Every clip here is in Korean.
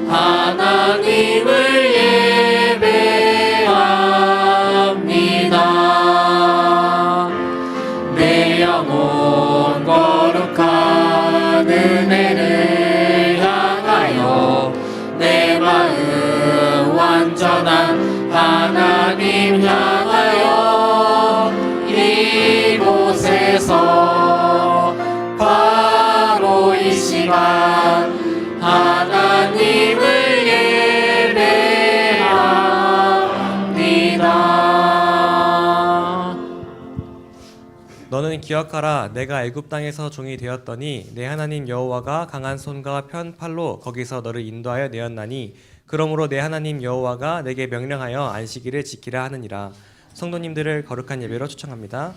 하나님을 예배합니다. 내 영혼 거룩한 은혜를 향하여 내 마음 완전한 하나님 향하여 이곳에서 바로 이 시간 하나님을 예배합니다. 너는 기억하라. 내가 애굽 땅에서 종이 되었더니 내 하나님 여호와가 강한 손과 편 팔로 거기서 너를 인도하여 내었나니 그러므로 내 하나님 여호와가 내게 명령하여 안식일을 지키라 하느니라. 성도님들을 거룩한 예배로 초청합니다.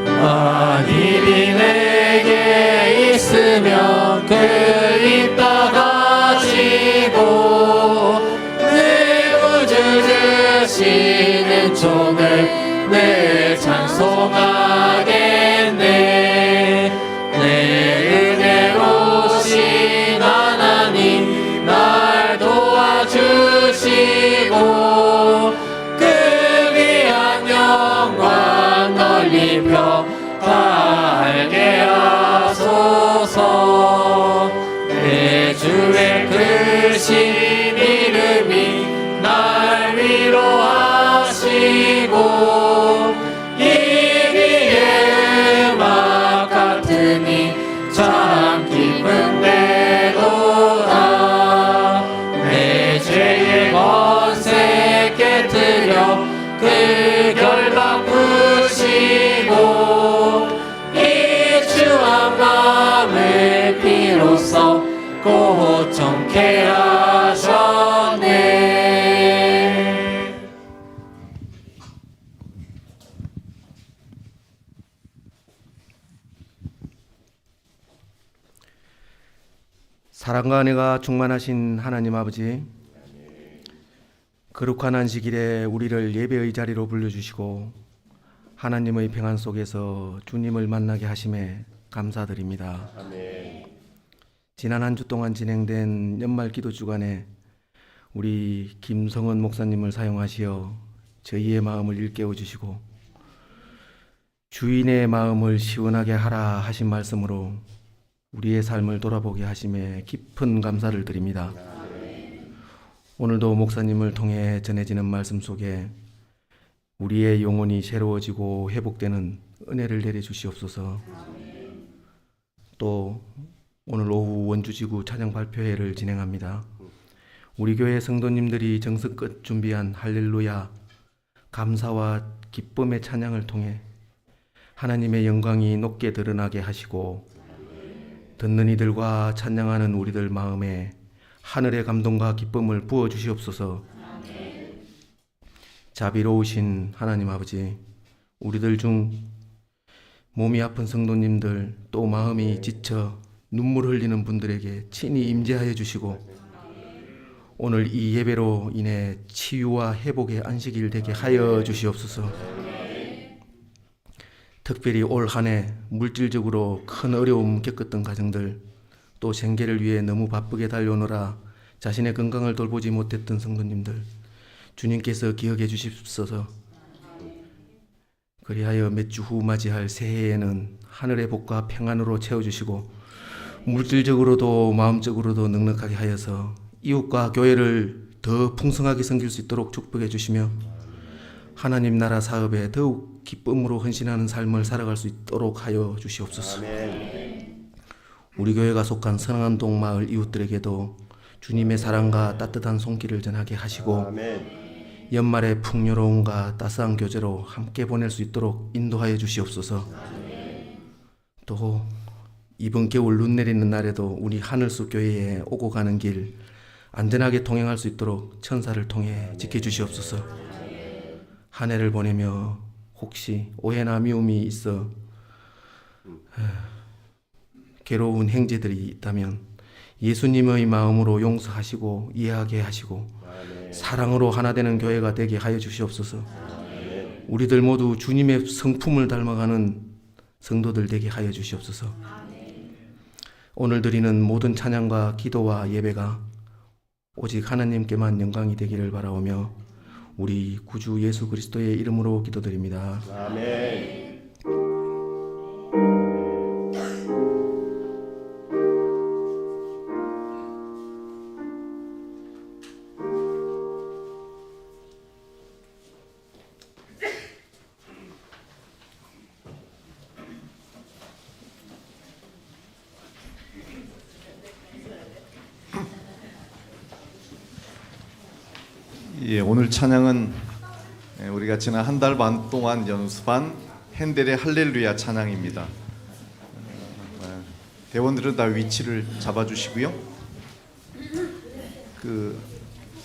만일이 내게 있으면 그 있다 가지고 내 구주 되시는 종을 내 찬송하겠네. 내 은혜로우신 하나님 날 도와주시고 그 귀한 영광 널리 펴 알게 하소서. 내 주의 크신 이름이 날 위로하시고 이 귀의 음악 같으니 참 기쁜데도다. 내 죄의 권세 깨뜨려 그 결박 푸시고 마음을 비로소 고청케 하셨네. 사랑과 은혜가 충만하신 하나님 아버지, 거룩한 안식일에 우리를 예배의 자리로 불러주시고 하나님의 평안 속에서 주님을 만나게 하심에 감사드립니다. 아멘. 지난 한 주 동안 진행된 연말 기도 주간에 우리 김성은 목사님을 사용하시어 저희의 마음을 일깨워 주시고 주인의 마음을 시원하게 하라 하신 말씀으로 우리의 삶을 돌아보게 하심에 깊은 감사를 드립니다. 오늘도 목사님을 통해 전해지는 말씀 속에 우리의 영혼이 새로워지고 회복되는 은혜를 내려주시옵소서. 또 오늘 오후 원주지구 찬양 발표회를 진행합니다. 우리 교회 성도님들이 정성껏 준비한 할렐루야 감사와 기쁨의 찬양을 통해 하나님의 영광이 높게 드러나게 하시고 듣는 이들과 찬양하는 우리들 마음에 하늘의 감동과 기쁨을 부어 주시옵소서. 자비로우신 하나님 아버지, 우리들 중 몸이 아픈 성도님들 또 마음이 지쳐 눈물 흘리는 분들에게 친히 임재하여 주시고 오늘 이 예배로 인해 치유와 회복의 안식일 되게 하여 주시옵소서. 특별히 올 한 해 물질적으로 큰 어려움 겪었던 가정들 또 생계를 위해 너무 바쁘게 달려오느라 자신의 건강을 돌보지 못했던 성도님들 주님께서 기억해 주십소서. 그리하여 몇 주 후 맞이할 새해에는 하늘의 복과 평안으로 채워주시고 물질적으로도 마음적으로도 넉넉하게 하여서 이웃과 교회를 더 풍성하게 섬길 수 있도록 축복해 주시며 하나님 나라 사업에 더욱 기쁨으로 헌신하는 삶을 살아갈 수 있도록 하여 주시옵소서. 아멘. 우리 교회가 속한 선안동 마을 이웃들에게도 주님의 사랑과 따뜻한 손길을 전하게 하시고 아멘. 연말의 풍요로움과 따스한 교제로 함께 보낼 수 있도록 인도하여 주시옵소서. 또 이번 겨울 눈 내리는 날에도 우리 하늘숲 교회에 오고 가는 길 안전하게 통행할 수 있도록 천사를 통해 지켜주시옵소서. 한 해를 보내며 혹시 오해나 미움이 있어 괴로운 형제들이 있다면 예수님의 마음으로 용서하시고 이해하게 하시고 사랑으로 하나 되는 교회가 되게 하여 주시옵소서. 우리들 모두 주님의 성품을 닮아가는 성도들 되게 하여 주시옵소서. 오늘 드리는 모든 찬양과 기도와 예배가 오직 하나님께만 영광이 되기를 바라오며 우리 구주 예수 그리스도의 이름으로 기도드립니다. 아멘. 예, 오늘 찬양은 우리가 지난 한 달 반 동안 연습한 핸델의 할렐루야 찬양입니다. 대원들은 다 위치를 잡아주시고요.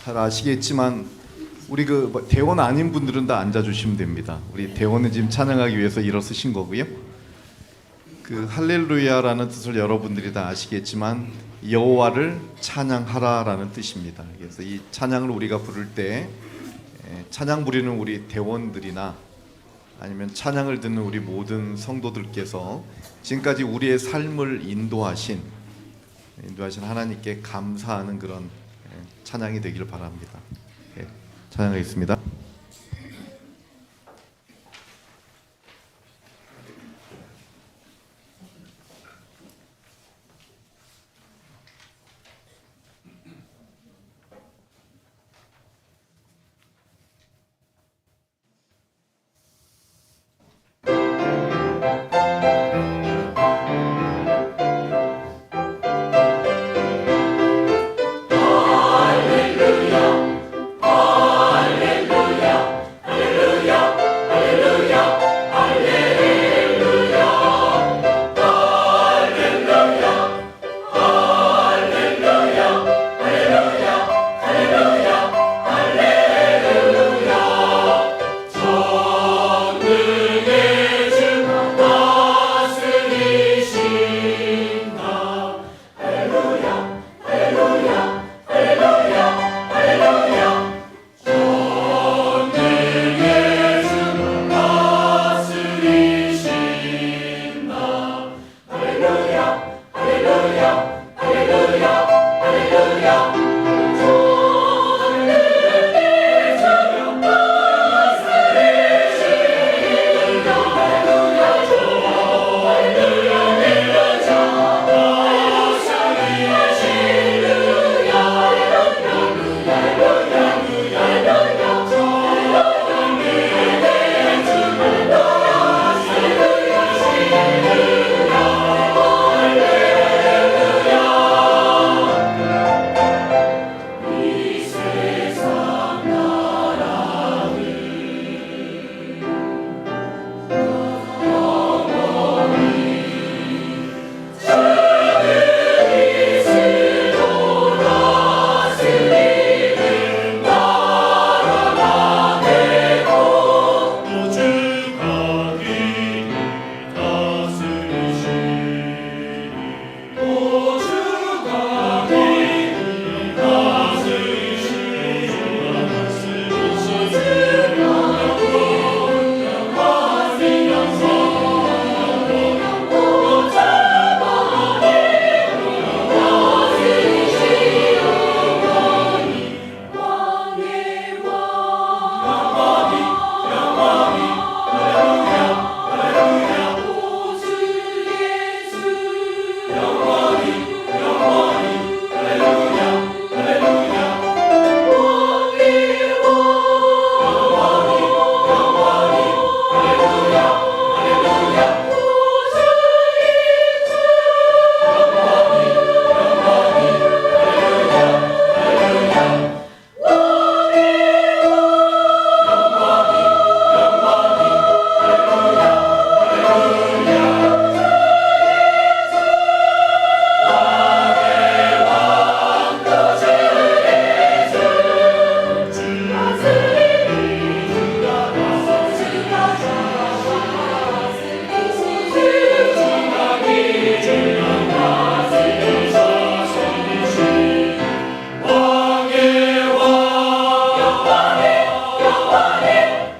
잘 아시겠지만 우리 대원 아닌 분들은 다 앉아주시면 됩니다. 우리 대원은 지금 찬양하기 위해서 일어서신 거고요. 할렐루야라는 뜻을 여러분들이 다 아시겠지만 여호와를 찬양하라라는 뜻입니다. 그래서 이 찬양을 우리가 부를 때 찬양 부리는 우리 대원들이나 아니면 찬양을 듣는 우리 모든 성도들께서 지금까지 우리의 삶을 인도하신 하나님께 감사하는 그런 찬양이 되기를 바랍니다. 찬양하겠습니다. 할렐루야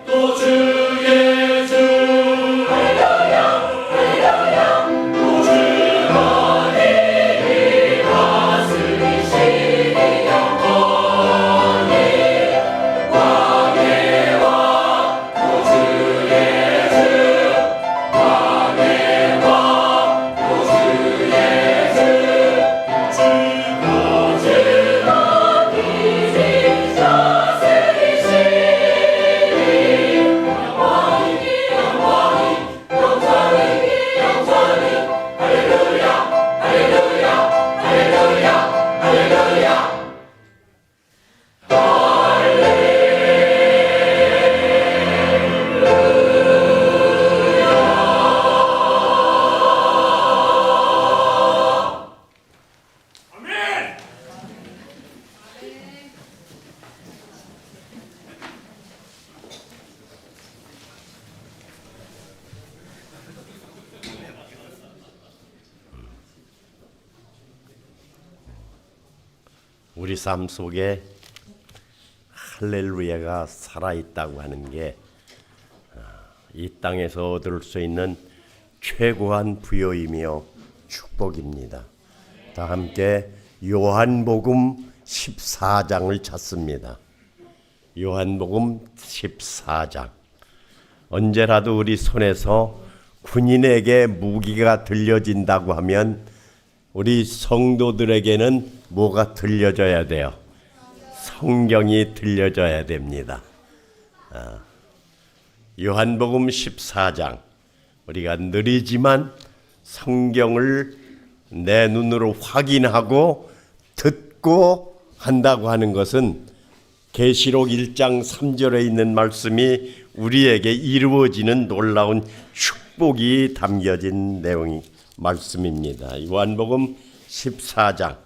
또 주의 주 또 주거니 다스리시니 영원히 왕의 왕 또 주의 주 왕의 왕 또 주의 주 주고 주거니 다스리시니 우리 삶 속에 할렐루야가 살아있다고 하는 게 이 땅에서 얻을 수 있는 최고한 부여이며 축복입니다. 다 함께 요한복음 14장을 찾습니다. 요한복음 14장. 언제라도 우리 손에서 군인에게 무기가 들려진다고 하면 우리 성도들에게는 뭐가 들려져야 돼요? 성경이 들려져야 됩니다. 요한복음 14장. 우리가 느리지만 성경을 내 눈으로 확인하고 듣고 한다고 하는 것은 계시록 1장 3절에 있는 말씀이 우리에게 이루어지는 놀라운 축복이 담겨진 내용이 말씀입니다. 요한복음 14장.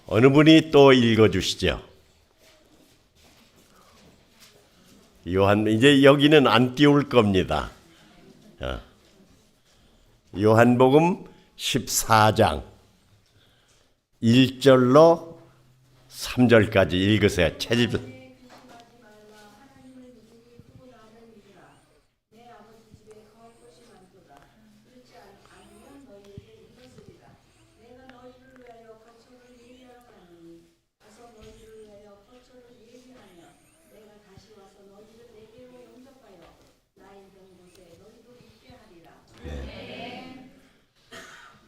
어느 분이 또 읽어주시죠? 이제 여기는 안 띄울 겁니다. 요한복음 14장 1절로 3절까지 읽으세요. 채집.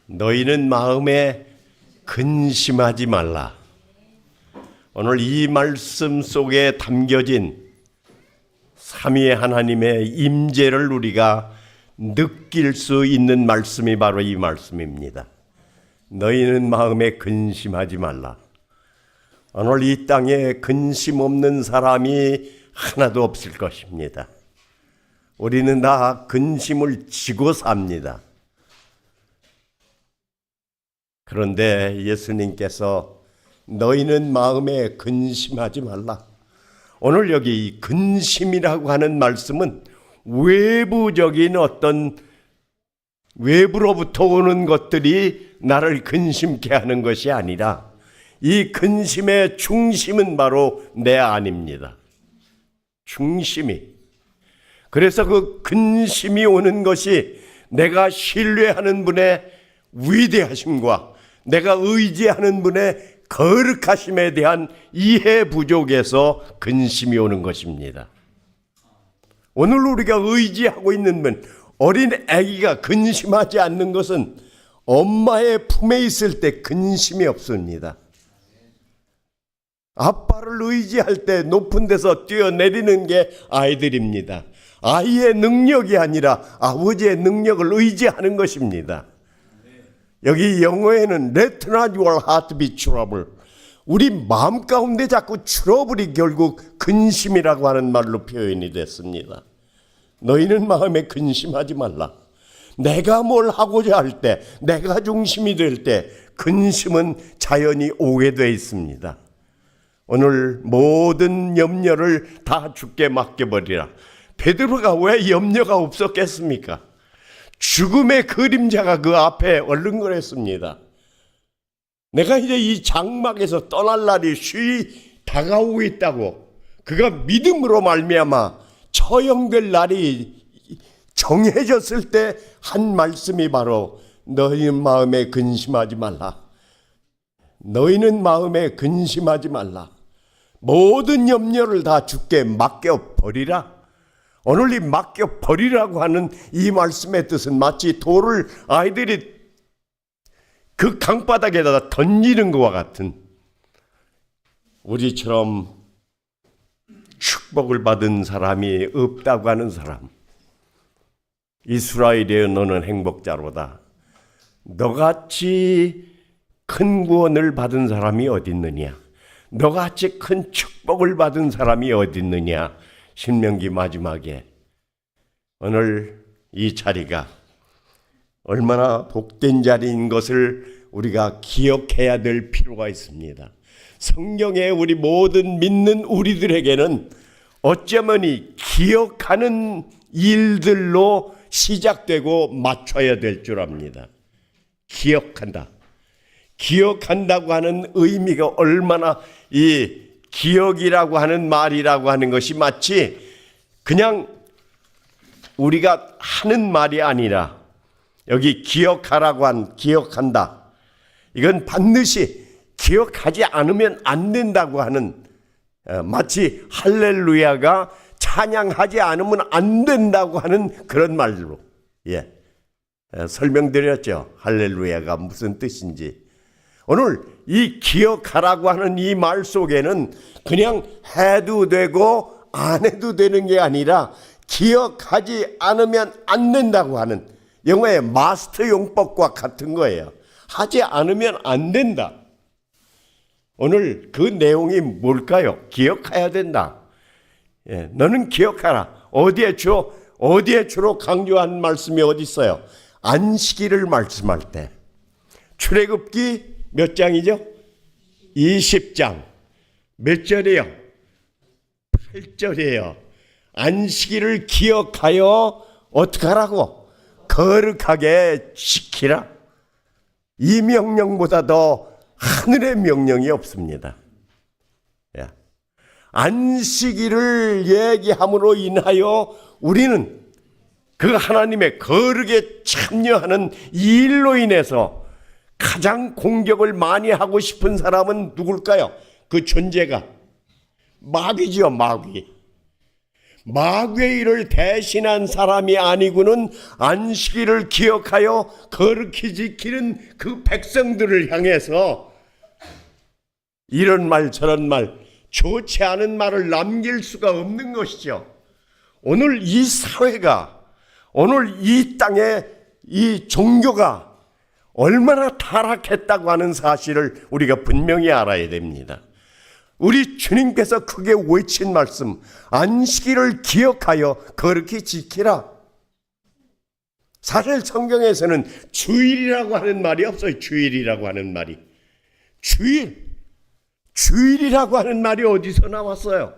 너희는 마음에 근심하지 말라. 오늘 이 말씀 속에 담겨진 삼위의 하나님의 임재를 우리가 느낄 수 있는 말씀이 바로 이 말씀입니다. 너희는 마음에 근심하지 말라. 오늘 이 땅에 근심 없는 사람이 하나도 없을 것입니다. 우리는 다 근심을 지고 삽니다. 그런데 예수님께서 너희는 마음에 근심하지 말라. 오늘 여기 이 근심이라고 하는 말씀은 외부적인 어떤 외부로부터 오는 것들이 나를 근심케 하는 것이 아니라 이 근심의 중심은 바로 내 안입니다. 중심이. 그래서 그 근심이 오는 것이 내가 신뢰하는 분의 위대하심과 내가 의지하는 분의 거룩하심에 대한 이해 부족에서 근심이 오는 것입니다. 오늘 우리가 의지하고 있는 분, 어린 아기가 근심하지 않는 것은 엄마의 품에 있을 때 근심이 없습니다. 아빠를 의지할 때 높은 데서 뛰어내리는 게 아이들입니다. 아이의 능력이 아니라 아버지의 능력을 의지하는 것입니다. 여기 영어에는 Let not your heart be troubled. 우리 마음 가운데 자꾸 트러블이 결국 근심이라고 하는 말로 표현이 됐습니다. 너희는 마음에 근심하지 말라. 내가 뭘 하고자 할 때, 내가 중심이 될 때 근심은 자연히 오게 돼 있습니다. 오늘 모든 염려를 다 주께 맡겨버리라. 베드로가 왜 염려가 없었겠습니까? 죽음의 그림자가 그 앞에 얼른거렸습니다. 내가 이제 이 장막에서 떠날 날이 쉬이 다가오고 있다고. 그가 믿음으로 말미암아 처형될 날이 정해졌을 때 한 말씀이 바로 너희는 마음에 근심하지 말라. 너희는 마음에 근심하지 말라. 모든 염려를 다 주께 맡겨버리라. 오늘 이 맡겨버리라고 하는 이 말씀의 뜻은 마치 돌을 아이들이 그 강바닥에다 던지는 것과 같은, 우리처럼 축복을 받은 사람이 없다고 하는 사람, 이스라엘이여 너는 행복자로다. 너같이 큰 구원을 받은 사람이 어디 있느냐? 너같이 큰 축복을 받은 사람이 어디 있느냐? 신명기 마지막에 오늘 이 자리가 얼마나 복된 자리인 것을 우리가 기억해야 될 필요가 있습니다. 성경에 우리 모든 믿는 우리들에게는 어쩌면 이 기억하는 일들로 시작되고 맞춰야 될 줄 압니다. 기억한다. 기억한다고 하는 의미가 얼마나, 이 기억이라고 하는 말이라고 하는 것이 마치 그냥 우리가 하는 말이 아니라, 여기 기억하라고 한 기억한다, 이건 반드시 기억하지 않으면 안 된다고 하는, 마치 할렐루야가 찬양하지 않으면 안 된다고 하는 그런 말로 설명드렸죠. 할렐루야가 무슨 뜻인지. 오늘 이 기억하라고 하는 이 말 속에는 그냥 해도 되고 안 해도 되는 게 아니라 기억하지 않으면 안 된다고 하는, 영어의 마스터 용법과 같은 거예요. 하지 않으면 안 된다. 오늘 그 내용이 뭘까요? 기억해야 된다. 너는 기억하라. 어디에 주로 강조한 말씀이 어디 있어요? 안식일을 말씀할 때. 출애굽기 몇 장이죠? 20장. 몇 절이에요? 8절이에요. 안식일을 기억하여 어떻게 하라고? 거룩하게 지키라. 이 명령보다 더 하늘의 명령이 없습니다. 안식일을 얘기함으로 인하여 우리는 그 하나님의 거룩에 참여하는 이 일로 인해서 가장 공격을 많이 하고 싶은 사람은 누굴까요? 그 존재가 마귀죠. 마귀의 일을 대신한 사람이 아니고는 안식일을 기억하여 거룩히 지키는 그 백성들을 향해서 이런 말 저런 말, 좋지 않은 말을 남길 수가 없는 것이죠. 오늘 이 사회가, 오늘 이 땅에 이 종교가 얼마나 타락했다고 하는 사실을 우리가 분명히 알아야 됩니다. 우리 주님께서 크게 외친 말씀, 안식일을 기억하여 거룩히 지키라. 사실 성경에서는 주일이라고 하는 말이 없어요. 주일이라고 하는 말이. 주일이라고 하는 말이 어디서 나왔어요?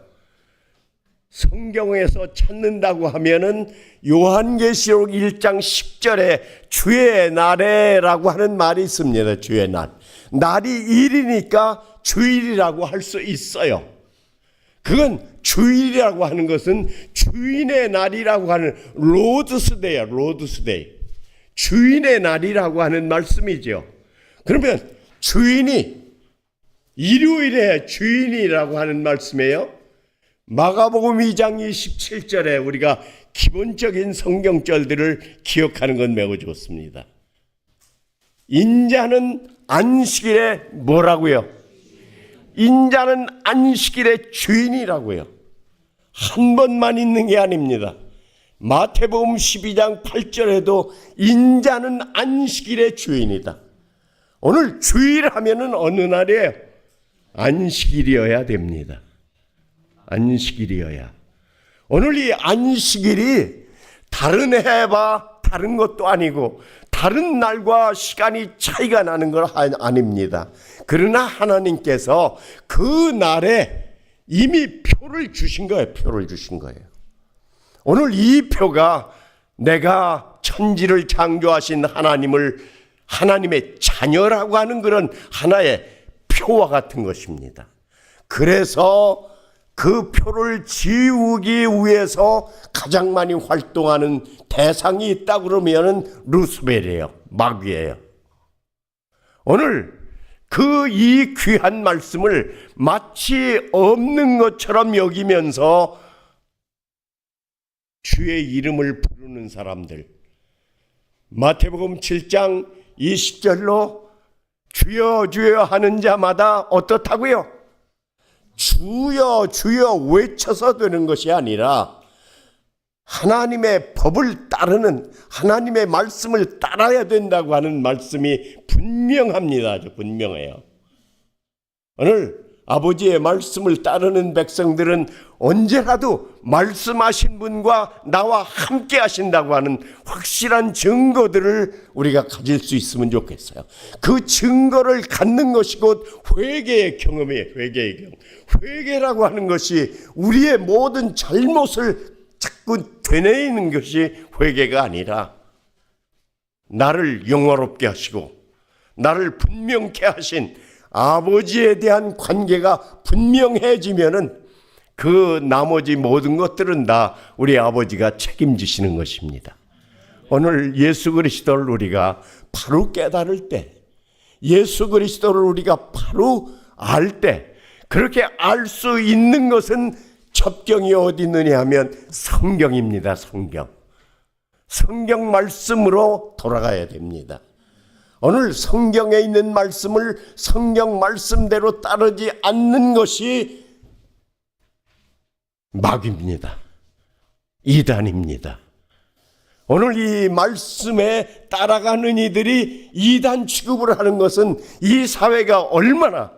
성경에서 찾는다고 하면은 요한계시록 1장 10절에 주의 날에라고 하는 말이 있습니다. 주의 날. 날이 일이니까 주일이라고 할 수 있어요. 그건 주일이라고 하는 것은 주인의 날이라고 하는 로드스데이야. 로드스데이. 주인의 날이라고 하는 말씀이죠. 그러면 주인이 일요일에 주인이라고 하는 말씀이에요. 마가복음 2장 27절에 우리가 기본적인 성경절들을 기억하는 건 매우 좋습니다. 인자는 안식일에 뭐라고요? 인자는 안식일의 주인이라고요. 한 번만 있는 게 아닙니다. 마태복음 12장 8절에도 인자는 안식일의 주인이다. 오늘 주일 하면은 어느 날이에요? 안식일이어야 됩니다. 안식일이어야. 오늘 이 안식일이 다른 해와 다른 것도 아니고 다른 날과 시간이 차이가 나는 건 아닙니다. 그러나 하나님께서 그 날에 이미 표를 주신 거예요. 표를 주신 거예요. 오늘 이 표가 내가 천지를 창조하신 하나님의 자녀라고 하는 그런 하나의 표와 같은 것입니다. 그래서 그 표를 지우기 위해서 가장 많이 활동하는 대상이 있다 그러면은 루스벨이에요. 마귀예요. 오늘 그 이 귀한 말씀을 마치 없는 것처럼 여기면서 주의 이름을 부르는 사람들, 마태복음 7장 20절로 주여 주여 하는 자마다 어떻다고요? 주여 주여 외쳐서 되는 것이 아니라 하나님의 법을 따르는, 하나님의 말씀을 따라야 된다고 하는 말씀이 분명합니다. 아주 분명해요. 오늘 아버지의 말씀을 따르는 백성들은 언제라도 말씀하신 분과 나와 함께 하신다고 하는 확실한 증거들을 우리가 가질 수 있으면 좋겠어요. 그 증거를 갖는 것이 곧 회개의 경험이에요. 회개의 경험. 회개라고 하는 것이 우리의 모든 잘못을 자꾸 되뇌이는 것이 회개가 아니라 나를 영화롭게 하시고 나를 분명케 하신 아버지에 대한 관계가 분명해지면은 그 나머지 모든 것들은 다 우리 아버지가 책임지시는 것입니다. 오늘 예수 그리스도를 우리가 바로 깨달을 때, 예수 그리스도를 우리가 바로 알 때, 그렇게 알 수 있는 것은 접경이 어디 있느냐 하면 성경입니다. 성경. 성경 말씀으로 돌아가야 됩니다. 오늘 성경에 있는 말씀을 성경 말씀대로 따르지 않는 것이 마귀입니다. 이단입니다. 오늘 이 말씀에 따라가는 이들이 이단 취급을 하는 것은 이 사회가 얼마나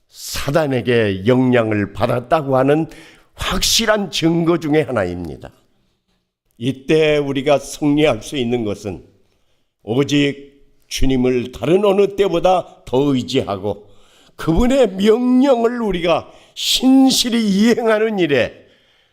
사단에게 영향을 받았다고 하는 확실한 증거 중에 하나입니다. 이때 우리가 승리할 수 있는 것은 오직 주님을 다른 어느 때보다 더 의지하고 그분의 명령을 우리가 신실히 이행하는 일에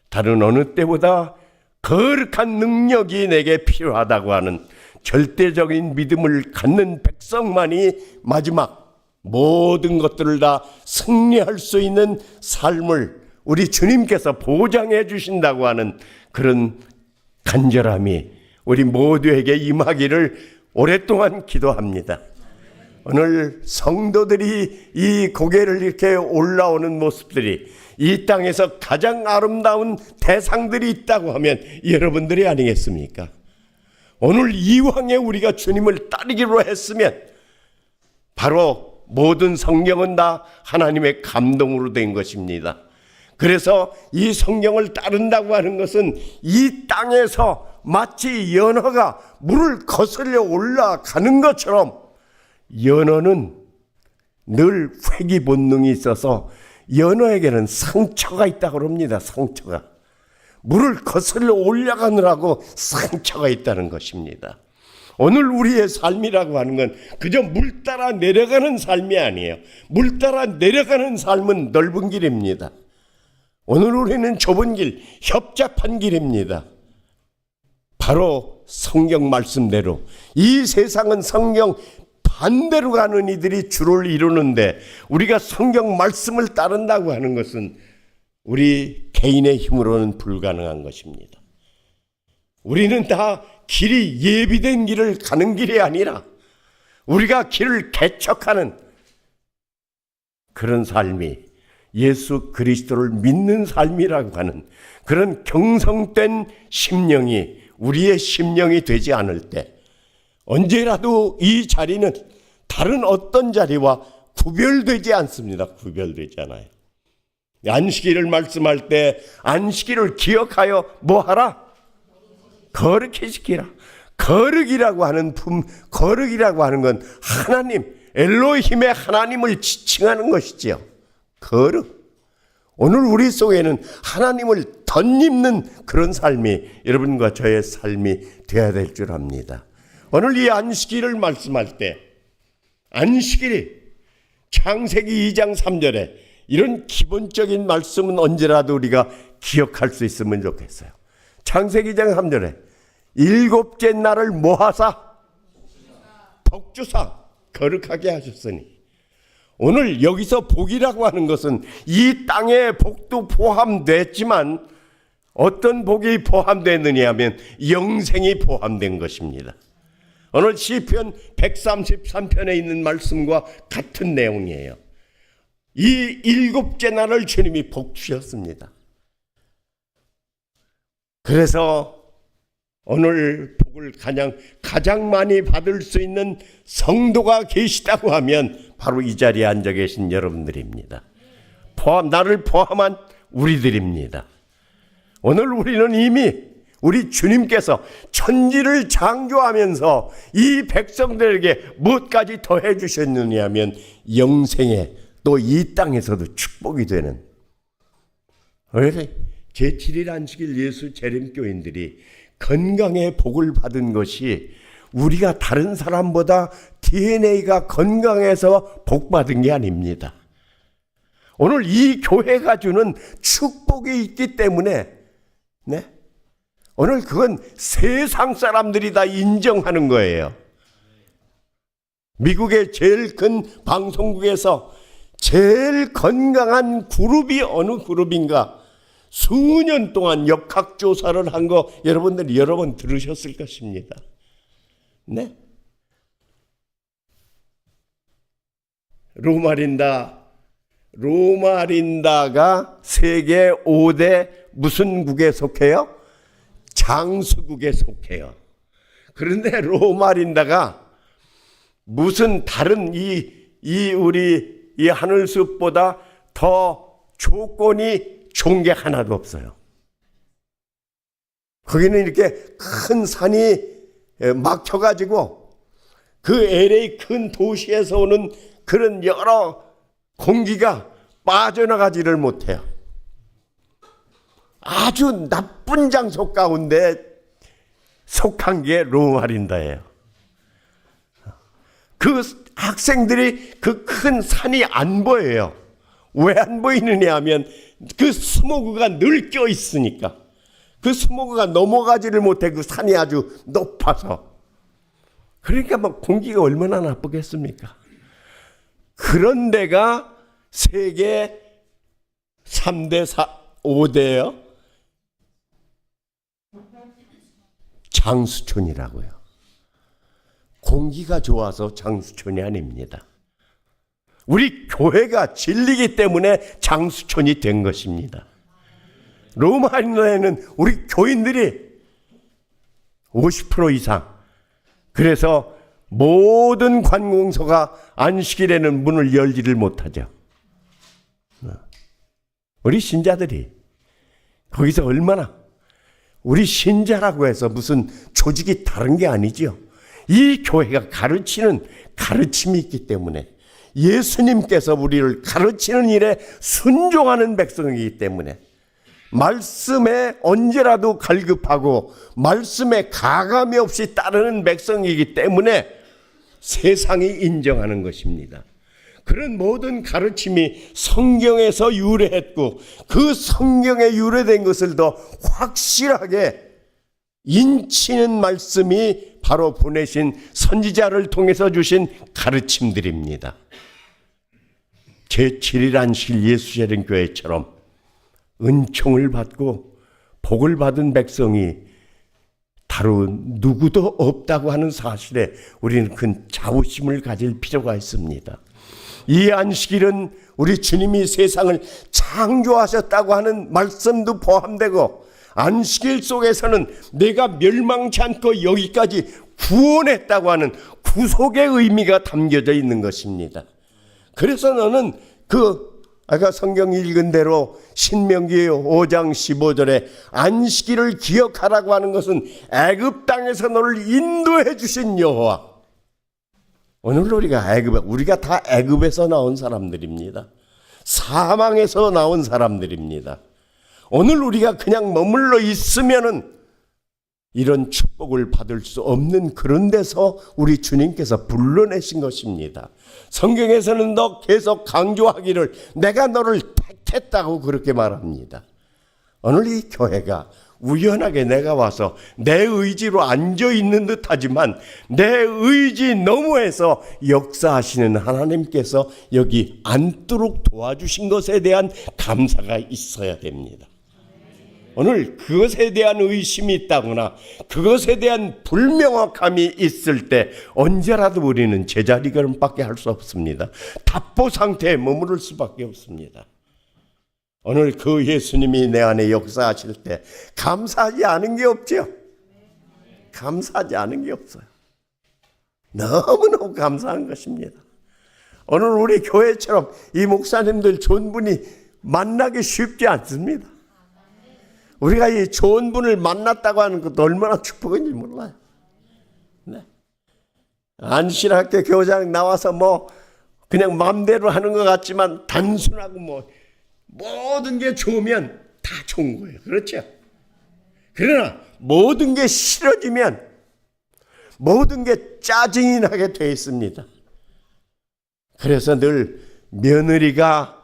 다른 어느 때보다 거룩한 능력이 내게 필요하다고 하는 절대적인 믿음을 갖는 백성만이 마지막 모든 것들을 다 승리할 수 있는 삶을 우리 주님께서 보장해 주신다고 하는 그런 간절함이 우리 모두에게 임하기를 오랫동안 기도합니다. 오늘 성도들이 이 고개를 이렇게 올라오는 모습들이 이 땅에서 가장 아름다운 대상들이 있다고 하면 여러분들이 아니겠습니까? 오늘 이왕에 우리가 주님을 따르기로 했으면 바로 모든 성경은 다 하나님의 감동으로 된 것입니다. 그래서 이 성경을 따른다고 하는 것은 이 땅에서 마치 연어가 물을 거슬려 올라가는 것처럼 연어는 늘 회귀 본능이 있어서 연어에게는 상처가 있다고 합니다. 상처가. 물을 거슬러 올라가느라고 상처가 있다는 것입니다. 오늘 우리의 삶이라고 하는 건 그저 물 따라 내려가는 삶이 아니에요. 물 따라 내려가는 삶은 넓은 길입니다. 오늘 우리는 좁은 길, 협잡한 길입니다. 바로 성경 말씀대로 이 세상은 성경 반대로 가는 이들이 주를 이루는데 우리가 성경 말씀을 따른다고 하는 것은 우리 개인의 힘으로는 불가능한 것입니다. 우리는 다 길이 예비된 길을 가는 길이 아니라 우리가 길을 개척하는 그런 삶이 예수 그리스도를 믿는 삶이라고 하는 그런 경성된 심령이 우리의 심령이 되지 않을 때 언제라도 이 자리는 다른 어떤 자리와 구별되지 않습니다. 구별되지 않아요. 안식일을 말씀할 때 안식일을 기억하여 뭐하라? 거룩히 지키라. 거룩이라고 하는 거룩이라고 하는 건 하나님, 엘로힘의 하나님을 지칭하는 것이지요. 거룩. 오늘 우리 속에는 하나님을 덧입는 그런 삶이 여러분과 저의 삶이 되어야 될 줄 압니다. 오늘 이 안식일을 말씀할 때 안식일이 창세기 2장 3절에 이런 기본적인 말씀은 언제라도 우리가 기억할 수 있으면 좋겠어요. 창세기 2장 3절에 일곱째 날을 뭐하사? 복주사 거룩하게 하셨으니 오늘 여기서 복이라고 하는 것은 이 땅의 복도 포함됐지만 어떤 복이 포함되느냐 하면 영생이 포함된 것입니다. 오늘 시편 133편에 있는 말씀과 같은 내용이에요. 이 7째 날을 주님이 복 주셨습니다. 그래서 오늘 복을 가장 많이 받을 수 있는 성도가 계시다고 하면 바로 이 자리에 앉아 계신 여러분들입니다. 나를 포함한 우리들입니다. 오늘 우리는 이미 우리 주님께서 천지를 창조하면서 이 백성들에게 무엇까지 더해 주셨느냐 하면 영생에 또 이 땅에서도 축복이 되는. 그래서 제7일 안식일 예수 재림교인들이 건강의 복을 받은 것이 우리가 다른 사람보다 DNA가 건강해서 복 받은 게 아닙니다. 오늘 이 교회가 주는 축복이 있기 때문에 오늘 그건 세상 사람들이 다 인정하는 거예요. 미국의 제일 큰 방송국에서 제일 건강한 그룹이 어느 그룹인가 수년 동안 역학조사를 한 거 여러분들이 여러 번 들으셨을 것입니다. 네? 로마린다가 세계 5대 무슨 국에 속해요? 장수국에 속해요. 그런데 로마린다가 무슨 다른 우리 이 하늘숲보다 더 조건이 좋은 게 하나도 없어요. 거기는 이렇게 큰 산이 막혀가지고 그 LA 큰 도시에서 오는 그런 여러 공기가 빠져나가지를 못해요. 아주 나쁜 장소 가운데 속한 게 로마린다예요. 그 학생들이 그 큰 산이 안 보여요. 왜 안 보이느냐 하면 그 스모그가 늘 껴 있으니까. 그 스모그가 넘어가지를 못해. 그 산이 아주 높아서. 그러니까 막 공기가 얼마나 나쁘겠습니까? 그런 데가 세계 3대 5대요. 장수촌이라고요. 공기가 좋아서 장수촌이 아닙니다. 우리 교회가 진리기 때문에 장수촌이 된 것입니다. 로마인에는 우리 교인들이 50% 이상. 그래서 모든 관공서가 안식일에는 문을 열지를 못하죠. 우리 신자들이 거기서 얼마나 우리 신자라고 해서 무슨 조직이 다른 게 아니죠. 이 교회가 가르치는 가르침이 있기 때문에 예수님께서 우리를 가르치는 일에 순종하는 백성이기 때문에 말씀에 언제라도 갈급하고 말씀에 가감이 없이 따르는 백성이기 때문에 세상이 인정하는 것입니다. 그런 모든 가르침이 성경에서 유래했고 그 성경에 유래된 것을 더 확실하게 인치는 말씀이 바로 보내신 선지자를 통해서 주신 가르침들입니다. 제7일 안식일 예수재림교회처럼 은총을 받고 복을 받은 백성이 다루 누구도 없다고 하는 사실에 우리는 큰 자부심을 가질 필요가 있습니다. 이 안식일은 우리 주님이 세상을 창조하셨다고 하는 말씀도 포함되고 안식일 속에서는 내가 멸망치 않고 여기까지 구원했다고 하는 구속의 의미가 담겨져 있는 것입니다. 그래서 너는 아까 성경 읽은 대로 신명기 5장 15절에 안식일을 기억하라고 하는 것은 애굽 땅에서 너를 인도해 주신 여호와. 오늘 우리가 다 애굽에서 나온 사람들입니다. 사망에서 나온 사람들입니다. 오늘 우리가 그냥 머물러 있으면은 이런 축복을 받을 수 없는 그런 데서 우리 주님께서 불러내신 것입니다. 성경에서는 너 계속 강조하기를 내가 너를 택했다고 그렇게 말합니다. 오늘 이 교회가 우연하게 내가 와서 내 의지로 앉아 있는 듯하지만 내 의지 너머에서 역사하시는 하나님께서 여기 앉도록 도와주신 것에 대한 감사가 있어야 됩니다. 오늘 그것에 대한 의심이 있다거나 그것에 대한 불명확함이 있을 때 언제라도 우리는 제자리 걸음밖에 할 수 없습니다. 답보 상태에 머무를 수밖에 없습니다. 오늘 그 예수님이 내 안에 역사하실 때 감사하지 않은 게 없죠. 감사하지 않은 게 없어요. 너무너무 감사한 것입니다. 오늘 우리 교회처럼 이 목사님들 좋은 분이 만나기 쉽지 않습니다. 우리가 이 좋은 분을 만났다고 하는 것도 얼마나 축복인지 몰라요. 네. 안신학교 교장 나와서 뭐 그냥 마음대로 하는 것 같지만 단순하고 뭐 모든 게 좋으면 다 좋은 거예요. 그렇죠? 그러나 모든 게 싫어지면 모든 게 짜증이 나게 돼 있습니다. 그래서 늘 며느리가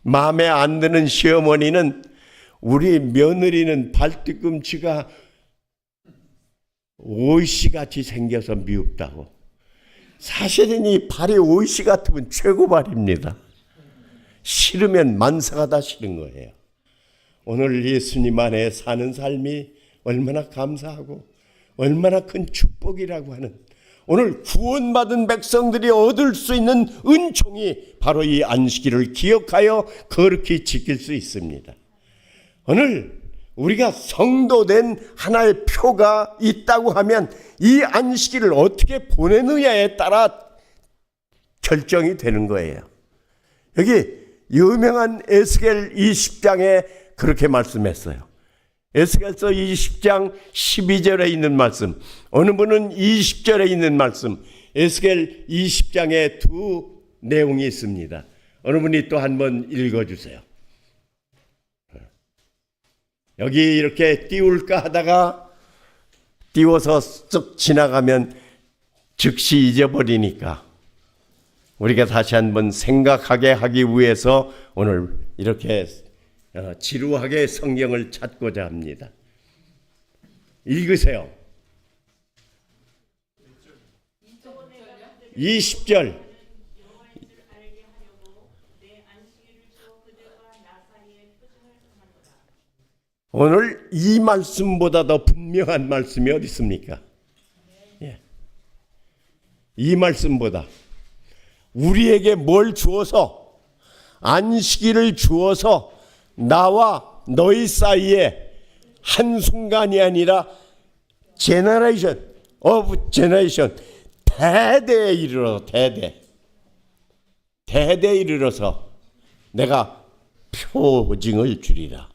마음에 안 드는 시어머니는 우리 며느리는 발뒤꿈치가 오이씨같이 생겨서 미흡다고. 사실은 이 발이 오이씨 같으면 최고 발입니다. 싫으면 만사가 다 싫은 거예요. 오늘 예수님 안에 사는 삶이 얼마나 감사하고 얼마나 큰 축복이라고 하는, 오늘 구원받은 백성들이 얻을 수 있는 은총이 바로 이 안식일을 기억하여 거룩히 지킬 수 있습니다. 오늘 우리가 성도된 하나의 표가 있다고 하면 이 안식일을 어떻게 보내느냐에 따라 결정이 되는 거예요. 여기 유명한 에스겔 20장에 그렇게 말씀했어요. 에스겔서 20장 12절에 있는 말씀, 어느 분은 20절에 있는 말씀, 에스겔 20장에 두 내용이 있습니다. 어느 분이 또 한번 읽어주세요. 여기 이렇게 띄울까 하다가 띄워서 쓱 지나가면 즉시 잊어버리니까 우리가 다시 한번 생각하게 하기 위해서 오늘 이렇게 지루하게 성경을 찾고자 합니다. 읽으세요. 20절. 오늘 이 말씀보다 더 분명한 말씀이 어디 있습니까? 예. 이 말씀보다 우리에게 뭘 주어서, 안식일을 주어서 나와 너희 사이에 한순간이 아니라 제너레이션 오브 제너레이션, 대대에 이르러 대대에 이르러서 내가 표징을 주리라.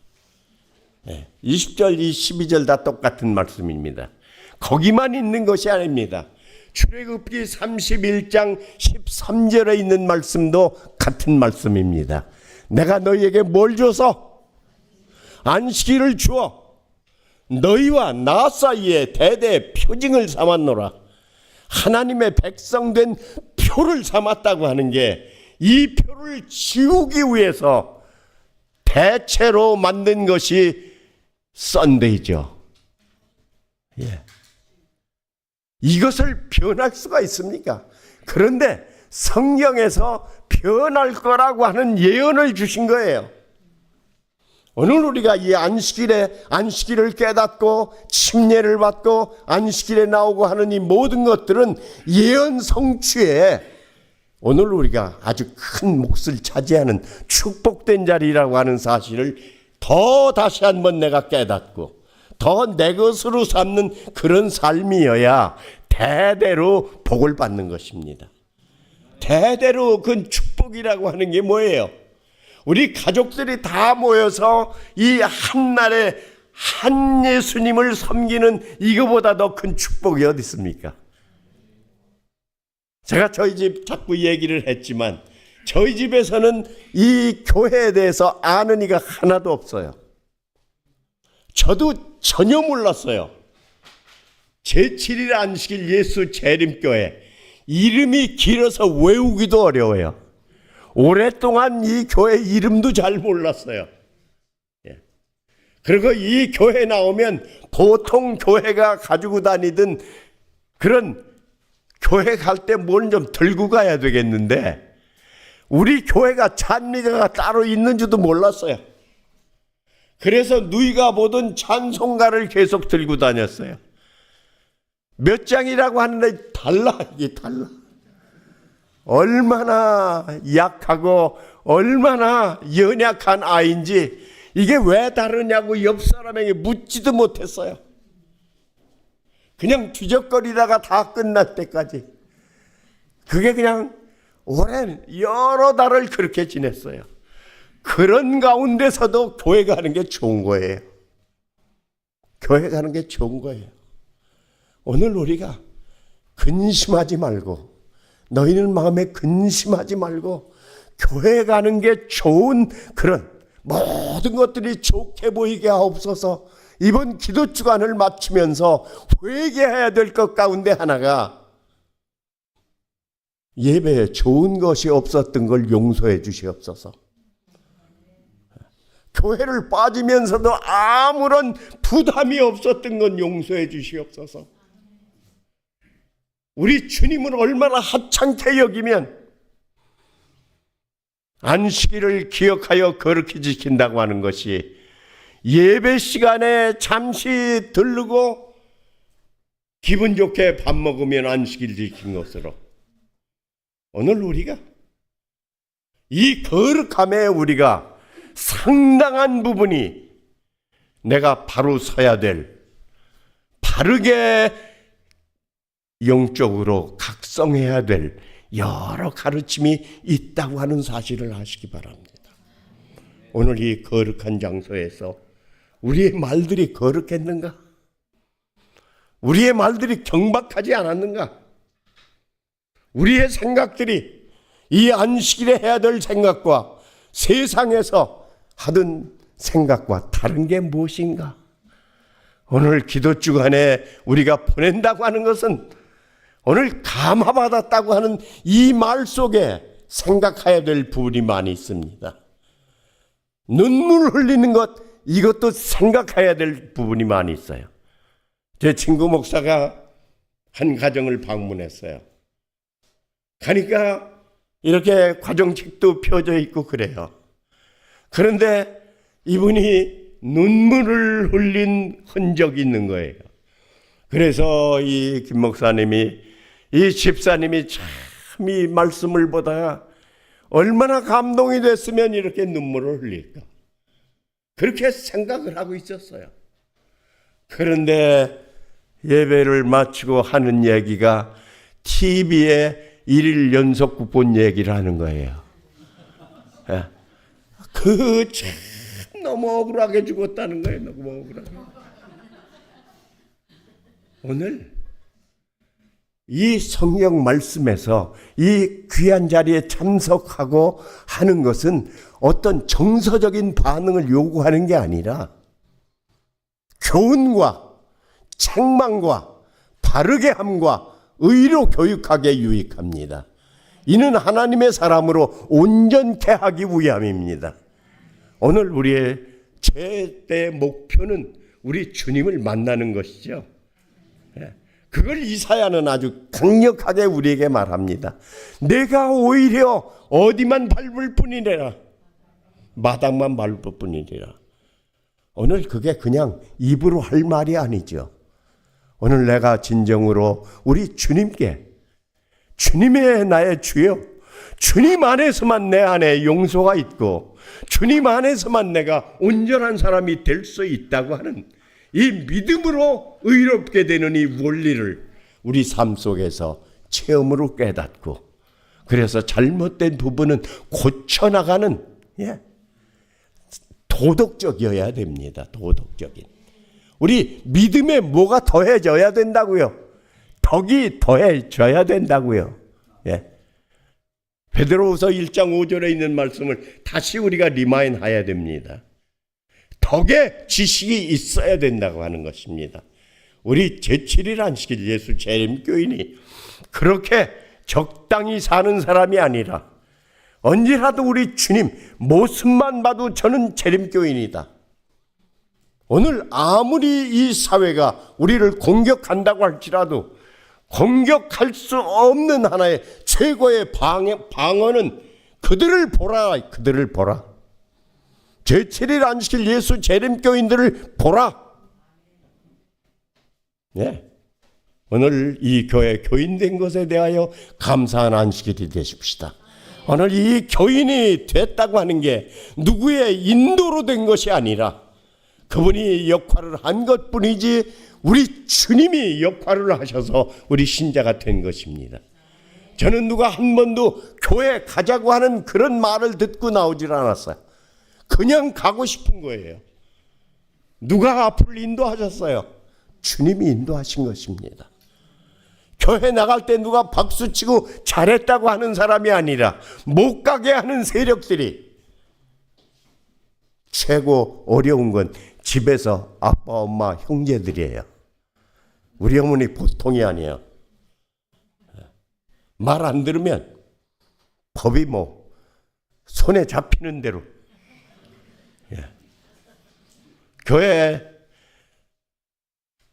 20절, 12절 다 똑같은 말씀입니다. 거기만 있는 것이 아닙니다. 출애굽기 31장 13절에 있는 말씀도 같은 말씀입니다. 내가 너희에게 뭘 줘서? 안식일을 주어 너희와 나 사이에 대대 표징을 삼았노라. 하나님의 백성된 표를 삼았다고 하는 게 이 표를 지우기 위해서 대체로 만든 것이 썬데이죠. 예. 이것을 변할 수가 있습니까? 그런데 성경에서 변할 거라고 하는 예언을 주신 거예요. 오늘 우리가 이 안식일을 깨닫고 침례를 받고 안식일에 나오고 하는 이 모든 것들은 예언 성취에 오늘 우리가 아주 큰 몫을 차지하는 축복된 자리라고 하는 사실을 더 다시 한번 내가 깨닫고 더 내 것으로 삼는 그런 삶이어야 대대로 복을 받는 것입니다. 대대로 그 축복이라고 하는 게 뭐예요? 우리 가족들이 다 모여서 이 한날에 한 예수님을 섬기는 이거보다 더 큰 축복이 어디 있습니까? 제가 저희 집 자꾸 얘기를 했지만 저희 집에서는 이 교회에 대해서 아는 이가 하나도 없어요. 저도 전혀 몰랐어요. 제7일 안식일 예수 재림교회, 이름이 길어서 외우기도 어려워요. 오랫동안 이 교회 이름도 잘 몰랐어요. 예. 그리고 이 교회 나오면 보통 교회가 가지고 다니던 그런 교회 갈 때 뭘 좀 들고 가야 되겠는데 우리 교회가 찬미가가 따로 있는 줄도 몰랐어요. 그래서 누이가 보던 찬송가를 계속 들고 다녔어요. 몇 장이라고 하는데 달라, 이게 달라. 얼마나 약하고 얼마나 연약한 아이인지 이게 왜 다르냐고 옆 사람에게 묻지도 못했어요. 그냥 뒤적거리다가 다 끝날 때까지. 그게 그냥 오랜 여러 달을 그렇게 지냈어요. 그런 가운데서도 교회 가는 게 좋은 거예요. 교회 가는 게 좋은 거예요. 오늘 우리가 근심하지 말고, 너희는 마음에 근심하지 말고 교회 가는 게 좋은 그런 모든 것들이 좋게 보이게 하옵소서. 이번 기도 주간을 마치면서 회개해야 될 것 가운데 하나가 예배에 좋은 것이 없었던 걸 용서해 주시옵소서. 교회를 빠지면서도 아무런 부담이 없었던 건 용서해 주시옵소서. 우리 주님을 얼마나 하찮게 여기면 안식일을 기억하여 거룩히 지킨다고 하는 것이 예배 시간에 잠시 들르고 기분 좋게 밥 먹으면 안식일 지킨 것으로 오늘 우리가 이 거룩함에 우리가 상당한 부분이 내가 바로 서야 될, 바르게 영적으로 각성해야 될 여러 가르침이 있다고 하는 사실을 아시기 바랍니다. 오늘 이 거룩한 장소에서 우리의 말들이 거룩했는가? 우리의 말들이 경박하지 않았는가? 우리의 생각들이 이 안식일에 해야 될 생각과 세상에서 하던 생각과 다른 게 무엇인가? 오늘 기도 주간에 우리가 보낸다고 하는 것은 오늘 감화받았다고 하는 이 말 속에 생각해야 될 부분이 많이 있습니다. 눈물 흘리는 것, 이것도 생각해야 될 부분이 많이 있어요. 제 친구 목사가 한 가정을 방문했어요. 가니까 이렇게 과정책도 펴져 있고 그래요. 그런데 이분이 눈물을 흘린 흔적이 있는 거예요. 그래서 이 김 목사님이, 이 집사님이 참 이 말씀을 보다가 얼마나 감동이 됐으면 이렇게 눈물을 흘릴까, 그렇게 생각을 하고 있었어요. 그런데 예배를 마치고 하는 얘기가 TV에 1일 연속 본 얘기를 하는 거예요. 그 참 너무 억울하게 죽었다는 거예요. 너무 억울하게. 오늘 이 성경 말씀에서 이 귀한 자리에 참석하고 하는 것은 어떤 정서적인 반응을 요구하는 게 아니라 교훈과 책망과 바르게 함과 의로 교육하게 유익합니다. 이는 하나님의 사람으로 온전케 하기 위함입니다. 오늘 우리의 제때 목표는 우리 주님을 만나는 것이죠. 그걸 이사야는 아주 강력하게 우리에게 말합니다. 내가 오히려 어디만 밟을 뿐이라, 마당만 밟을 뿐이라. 오늘 그게 그냥 입으로 할 말이 아니죠. 오늘 내가 진정으로 우리 주님께, 주님의 나의 주여, 주님 안에서만 내 안에 용서가 있고 주님 안에서만 내가 온전한 사람이 될 수 있다고 하는 이 믿음으로 의롭게 되는 이 원리를 우리 삶 속에서 체험으로 깨닫고, 그래서 잘못된 부분은 고쳐나가는, 도덕적이어야 됩니다. 도덕적인. 우리 믿음에 뭐가 더해져야 된다고요? 덕이 더해져야 된다고요. 베드로후서 1장 5절에 있는 말씀을 다시 우리가 리마인드해야 됩니다. 덕의 지식이 있어야 된다고 하는 것입니다. 우리 제7일 안식일 예수 재림교인이 그렇게 적당히 사는 사람이 아니라 언제라도 우리 주님 모습만 봐도 저는 재림교인이다, 오늘 아무리 이 사회가 우리를 공격한다고 할지라도 공격할 수 없는 하나의 최고의 방어는 그들을 보라, 그들을 보라. 제7일 안식일 예수 재림교인들을 보라. 예. 오늘 이 교회 교인된 것에 대하여 감사한 안식일이 되십시다. 오늘 이 교인이 됐다고 하는 게 누구의 인도로 된 것이 아니라 그분이 역할을 한 것뿐이지 우리 주님이 역할을 하셔서 우리 신자가 된 것입니다. 저는 누가 한 번도 교회 가자고 하는 그런 말을 듣고 나오질 않았어요. 그냥 가고 싶은 거예요. 누가 앞을 인도하셨어요? 주님이 인도하신 것입니다. 교회 나갈 때 누가 박수치고 잘했다고 하는 사람이 아니라 못 가게 하는 세력들이, 최고 어려운 건 집에서 아빠, 엄마, 형제들이에요. 우리 어머니 보통이 아니에요. 말 안 들으면 법이 뭐 손에 잡히는 대로. 예. 교회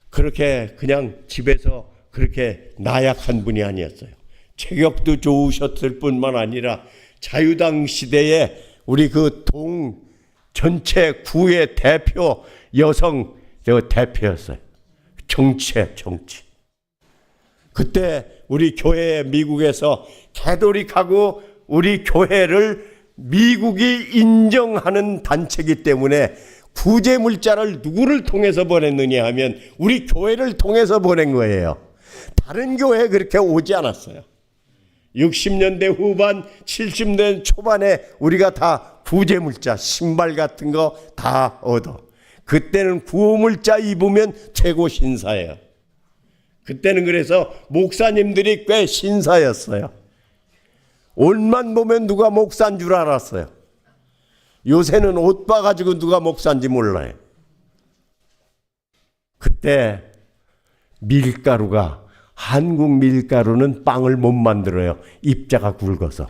그렇게 그냥 집에서 그렇게 나약한 분이 아니었어요. 체격도 좋으셨을 뿐만 아니라 자유당 시대에 우리 그 동 전체 구의 대표 여성 대표였어요. 정치. 그때 우리 교회 미국에서 가톨릭하고 우리 교회를 미국이 인정하는 단체이기 때문에 구제물자를 누구를 통해서 보냈느냐 하면 우리 교회를 통해서 보낸 거예요. 다른 교회에 그렇게 오지 않았어요. 60년대 후반 70년대 초반에 우리가 다 구제물자 신발 같은 거 다 얻어. 그때는 구호물자 입으면 최고 신사예요. 그때는 그래서 목사님들이 꽤 신사였어요. 옷만 보면 누가 목사인 줄 알았어요. 요새는 옷 봐가지고 누가 목사인지 몰라요. 그때 밀가루가, 한국 밀가루는 빵을 못 만들어요. 입자가 굵어서.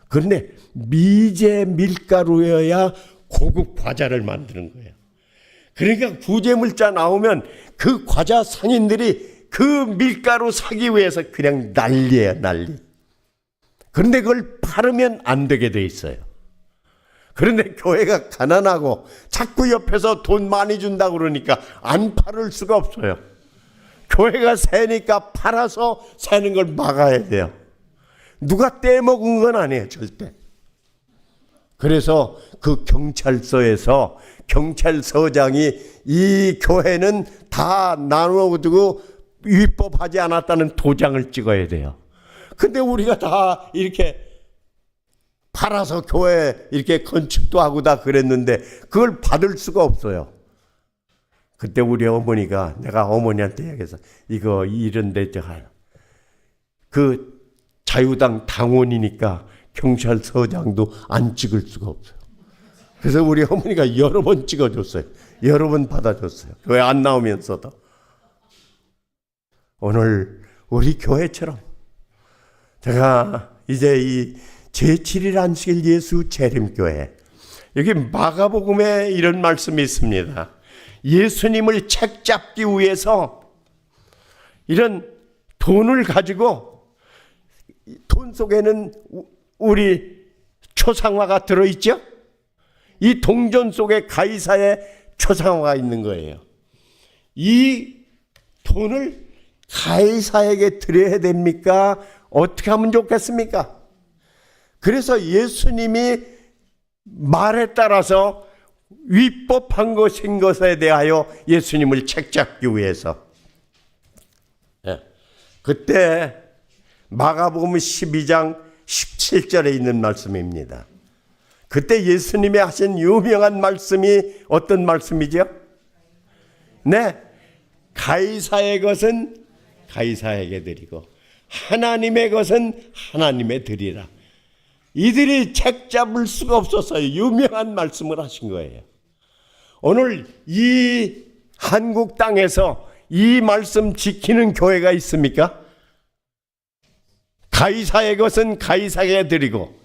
그런데 미제 밀가루여야 고급 과자를 만드는 거예요. 그러니까 구제물자 나오면 그 과자 상인들이 그 밀가루 사기 위해서 그냥 난리예요, 난리. 그런데 그걸 팔으면 안 되게 돼 있어요. 그런데 교회가 가난하고 자꾸 옆에서 돈 많이 준다고 그러니까 안 팔을 수가 없어요. 교회가 세니까 팔아서 세는 걸 막아야 돼요. 누가 떼먹은 건 아니에요, 절대. 그래서 그 경찰서에서 경찰서장이 이 교회는 다 나눠두고 위법하지 않았다는 도장을 찍어야 돼요. 근데 우리가 다 이렇게 팔아서 교회 이렇게 건축도 하고 다 그랬는데 그걸 받을 수가 없어요. 그때 우리 어머니가, 내가 어머니한테 얘기해서 이거 이런데 그 자유당 당원이니까 경찰서장도 안 찍을 수가 없어요. 그래서 우리 어머니가 여러 번 찍어줬어요. 여러 번 받아줬어요. 교회 안 나오면서도. 오늘 우리 교회처럼 제가 이제 이 제7일 안식일 예수 재림교회, 여기 마가복음에 이런 말씀이 있습니다. 예수님을 책잡기 위해서 이런 돈을 가지고, 돈 속에는 우리 초상화가 들어있죠? 이 동전 속에 가이사의 초상화가 있는 거예요. 이 돈을 가이사에게 드려야 됩니까? 어떻게 하면 좋겠습니까? 그래서 예수님이 말에 따라서 위법한 것인 것에 대하여 예수님을 책잡기 위해서, 그때 마가복음 12장 17절에 있는 말씀입니다. 그때 예수님이 하신 유명한 말씀이 어떤 말씀이죠? 네, 가이사의 것은 가이사에게 드리고 하나님의 것은 하나님에 드리라. 이들이 책잡을 수가 없었어요. 유명한 말씀을 하신 거예요. 오늘 이 한국 땅에서 이 말씀 지키는 교회가 있습니까? 가이사의 것은 가이사에게 드리고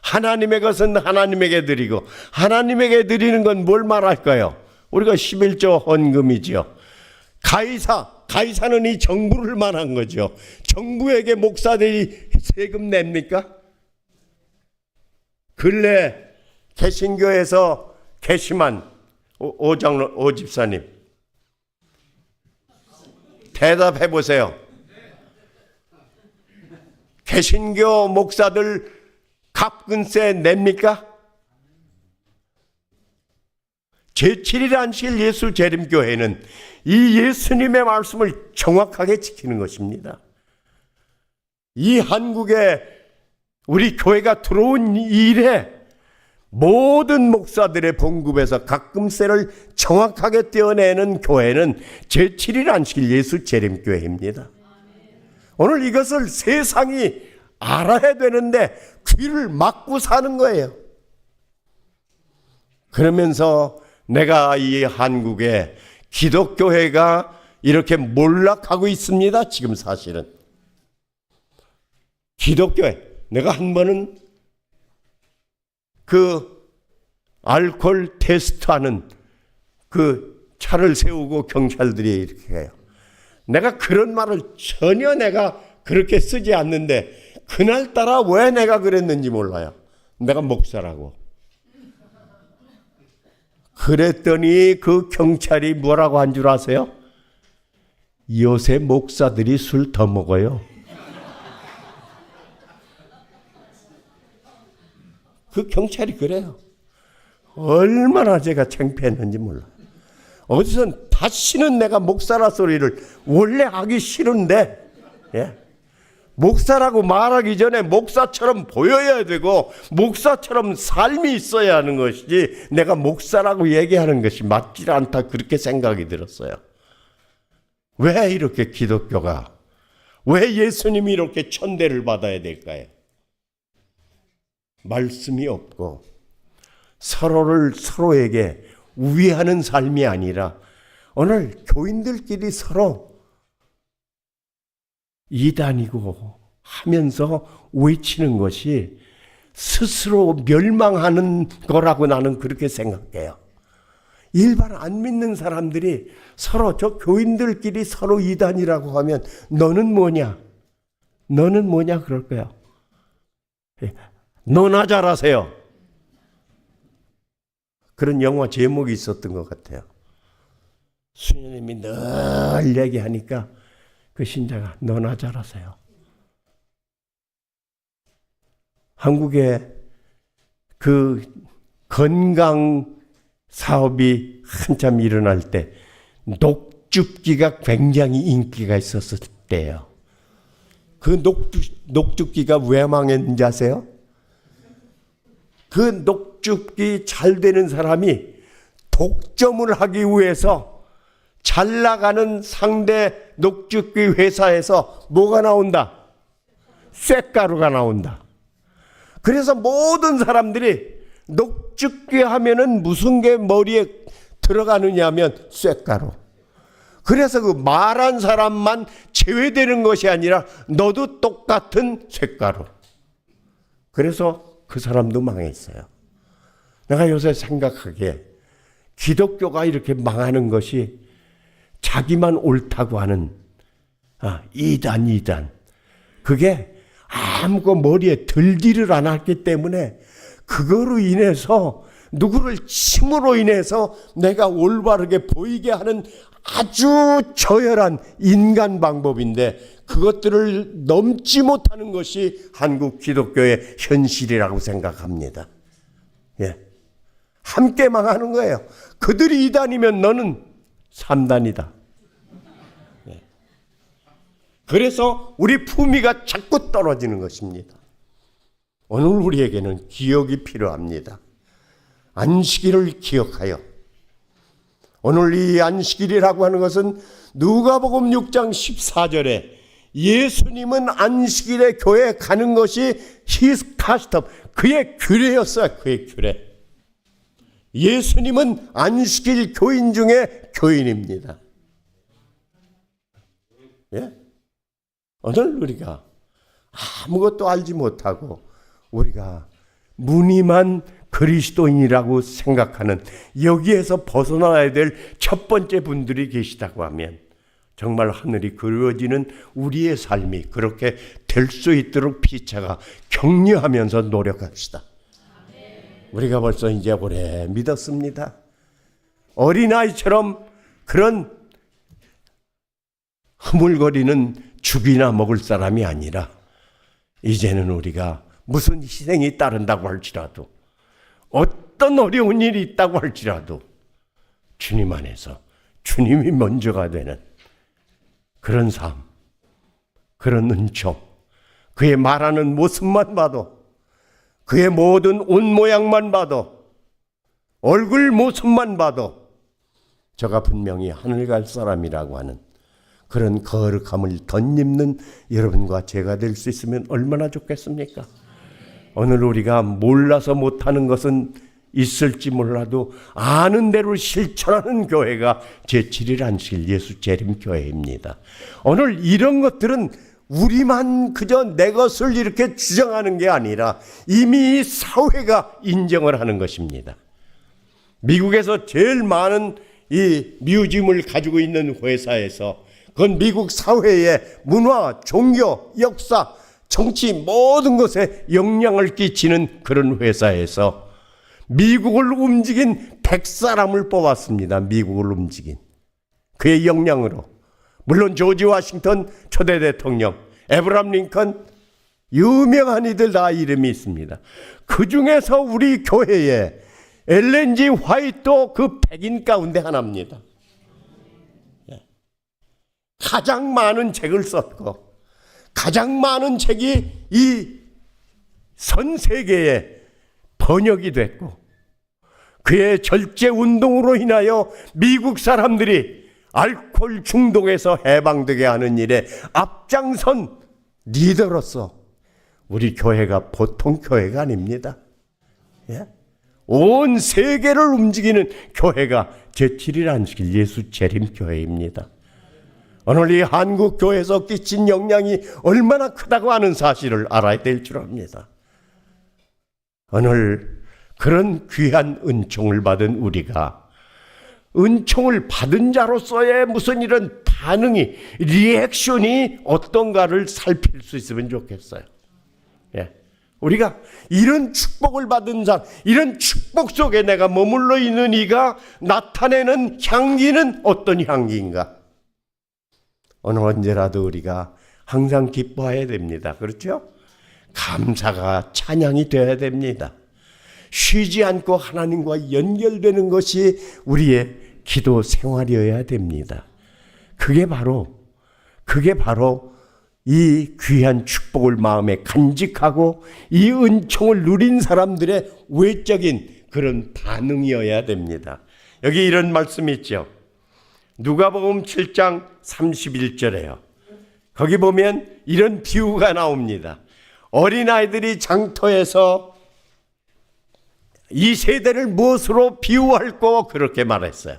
하나님의 것은 하나님에게 드리고, 하나님에게 드리는 건 뭘 말할까요? 우리가 11조 헌금이죠. 가이사는 이 정부를 말한 거죠. 정부에게 목사들이 세금 냅니까? 근래 개신교에서 개심한 오 집사님 대답해 보세요. 개신교 목사들 갑근세 냅니까? 제7일 안식일 예수 재림교회는 이 예수님의 말씀을 정확하게 지키는 것입니다. 이 한국에 우리 교회가 들어온 이래 모든 목사들의 봉급에서 갑금세를 정확하게 떼어내는 교회는 제7일 안식일 예수 재림교회입니다. 오늘 이것을 세상이 알아야 되는데 귀를 막고 사는 거예요. 그러면서 내가 이 한국에 기독교회가 이렇게 몰락하고 있습니다. 지금 사실은 기독교회, 내가 한 번은 그 알코올 테스트하는 그 차를 세우고 경찰들이 이렇게 해요. 내가 그런 말을 전혀 내가 그렇게 쓰지 않는데 그날따라 왜 내가 그랬는지 몰라요. 내가 목사라고. 그랬더니 그 경찰이 뭐라고 한 줄 아세요? 요새 목사들이 술 더 먹어요. 그 경찰이 그래요. 얼마나 제가 창피했는지 몰라. 어디선 다시는 내가 목사라 소리를 원래 하기 싫은데, 예? 목사라고 말하기 전에 목사처럼 보여야 되고 목사처럼 삶이 있어야 하는 것이지 내가 목사라고 얘기하는 것이 맞지 않다, 그렇게 생각이 들었어요. 왜 이렇게 기독교가, 왜 예수님이 이렇게 천대를 받아야 될까요? 말씀이 없고 서로에게 우위하는 삶이 아니라 오늘 교인들끼리 서로 이단이고 하면서 외치는 것이 스스로 멸망하는 거라고 나는 그렇게 생각해요. 일반 안 믿는 사람들이 서로, 저 교인들끼리 서로 이단이라고 하면 너는 뭐냐? 너는 뭐냐? 그럴 거예요. 너나 잘하세요. 그런 영화 제목이 있었던 것 같아요. 수녀님이 늘 얘기하니까 그 신자가 너나 잘하세요. 한국에 그 건강 사업이 한참 일어날 때 녹즙기가 굉장히 인기가 있었을 때예요. 그 녹즙기가 왜 망했는지 아세요? 그 녹즙기 잘 되는 사람이 독점을 하기 위해서 잘 나가는 상대 녹즙기 회사에서 뭐가 나온다? 쇳가루가 나온다. 그래서 모든 사람들이 녹즙기 하면은 무슨 게 머리에 들어가느냐 하면 쇳가루. 그래서 그 말한 사람만 제외되는 것이 아니라 너도 똑같은 쇳가루. 그래서 그 사람도 망했어요. 내가 요새 생각하기에 기독교가 이렇게 망하는 것이 자기만 옳다고 하는 이단. 그게 아무것도 머리에 들지를 않았기 때문에 그거로 인해서 누구를 침으로 인해서 내가 올바르게 보이게 하는 아주 저열한 인간 방법인데 그것들을 넘지 못하는 것이 한국 기독교의 현실이라고 생각합니다. 예. 함께 망하는 거예요. 그들이 2단이면 너는 3단이다. 예. 그래서 우리 품위가 자꾸 떨어지는 것입니다. 오늘 우리에게는 기억이 필요합니다. 안식일을 기억하여, 오늘 이 안식일이라고 하는 것은 누가복음 6장 14절에 예수님은 안식일에 교회에 가는 것이 his custom, 그의 규례였어요. 그의 규례. 예수님은 안식일 교인 중에 교인입니다. 예? 오늘 우리가 아무것도 알지 못하고 우리가 무늬만 그리스도인이라고 생각하는, 여기에서 벗어나야 될 첫 번째 분들이 계시다고 하면 정말 하늘이 그려지는 우리의 삶이 그렇게 될 수 있도록 피차가 격려하면서 노력합시다. 우리가 벌써 이제 오래 믿었습니다. 어린아이처럼 그런 흐물거리는 죽이나 먹을 사람이 아니라 이제는 우리가 무슨 희생이 따른다고 할지라도, 어떤 어려운 일이 있다고 할지라도 주님 안에서 주님이 먼저가 되는 그런 삶, 그런 은총, 그의 말하는 모습만 봐도, 그의 모든 옷 모양만 봐도, 얼굴 모습만 봐도 저가 분명히 하늘 갈 사람이라고 하는 그런 거룩함을 덧입는 여러분과 제가 될 수 있으면 얼마나 좋겠습니까? 오늘 우리가 몰라서 못하는 것은 있을지 몰라도 아는 대로 실천하는 교회가 제7일 안식일 예수 재림 교회입니다. 오늘 이런 것들은 우리만 그저 내 것을 이렇게 주장하는 게 아니라 이미 사회가 인정을 하는 것입니다. 미국에서 제일 많은 이 뮤지엄을 가지고 있는 회사에서, 그건 미국 사회의 문화, 종교, 역사, 정치 모든 것에 영향을 끼치는 그런 회사에서 미국을 움직인 100사람을 뽑았습니다. 미국을 움직인 그의 영향으로. 물론 조지 워싱턴 초대 대통령, 에브람 링컨, 유명한 이들 다 이름이 있습니다. 그 중에서 우리 교회에 엘렌 G 화이트도 그 100인 가운데 하나입니다. 가장 많은 책을 썼고 가장 많은 책이 이 전 세계에 번역이 됐고, 그의 절제 운동으로 인하여 미국 사람들이 알코올 중독에서 해방되게 하는 일에 앞장선 리더로서 우리 교회가 보통 교회가 아닙니다. 예? 온 세계를 움직이는 교회가 제7일 안식일 예수 재림 교회입니다. 오늘 이 한국 교회에서 끼친 영향이 얼마나 크다고 하는 사실을 알아야 될 줄 압니다. 오늘 그런 귀한 은총을 받은 우리가 은총을 받은 자로서의 무슨 이런 반응이, 리액션이 어떤가를 살필 수 있으면 좋겠어요. 예. 우리가 이런 축복을 받은 자, 이런 축복 속에 내가 머물러 있는 이가 나타내는 향기는 어떤 향기인가? 어느 언제라도 우리가 항상 기뻐해야 됩니다. 그렇죠? 감사가 찬양이 되어야 됩니다. 쉬지 않고 하나님과 연결되는 것이 우리의 기도 생활이어야 됩니다. 그게 바로 이 귀한 축복을 마음에 간직하고 이 은총을 누린 사람들의 외적인 그런 반응이어야 됩니다. 여기 이런 말씀이 있죠. 누가복음 7장 31절에요. 거기 보면 이런 비유가 나옵니다. 어린아이들이 장터에서 이 세대를 무엇으로 비유할까 그렇게 말했어요.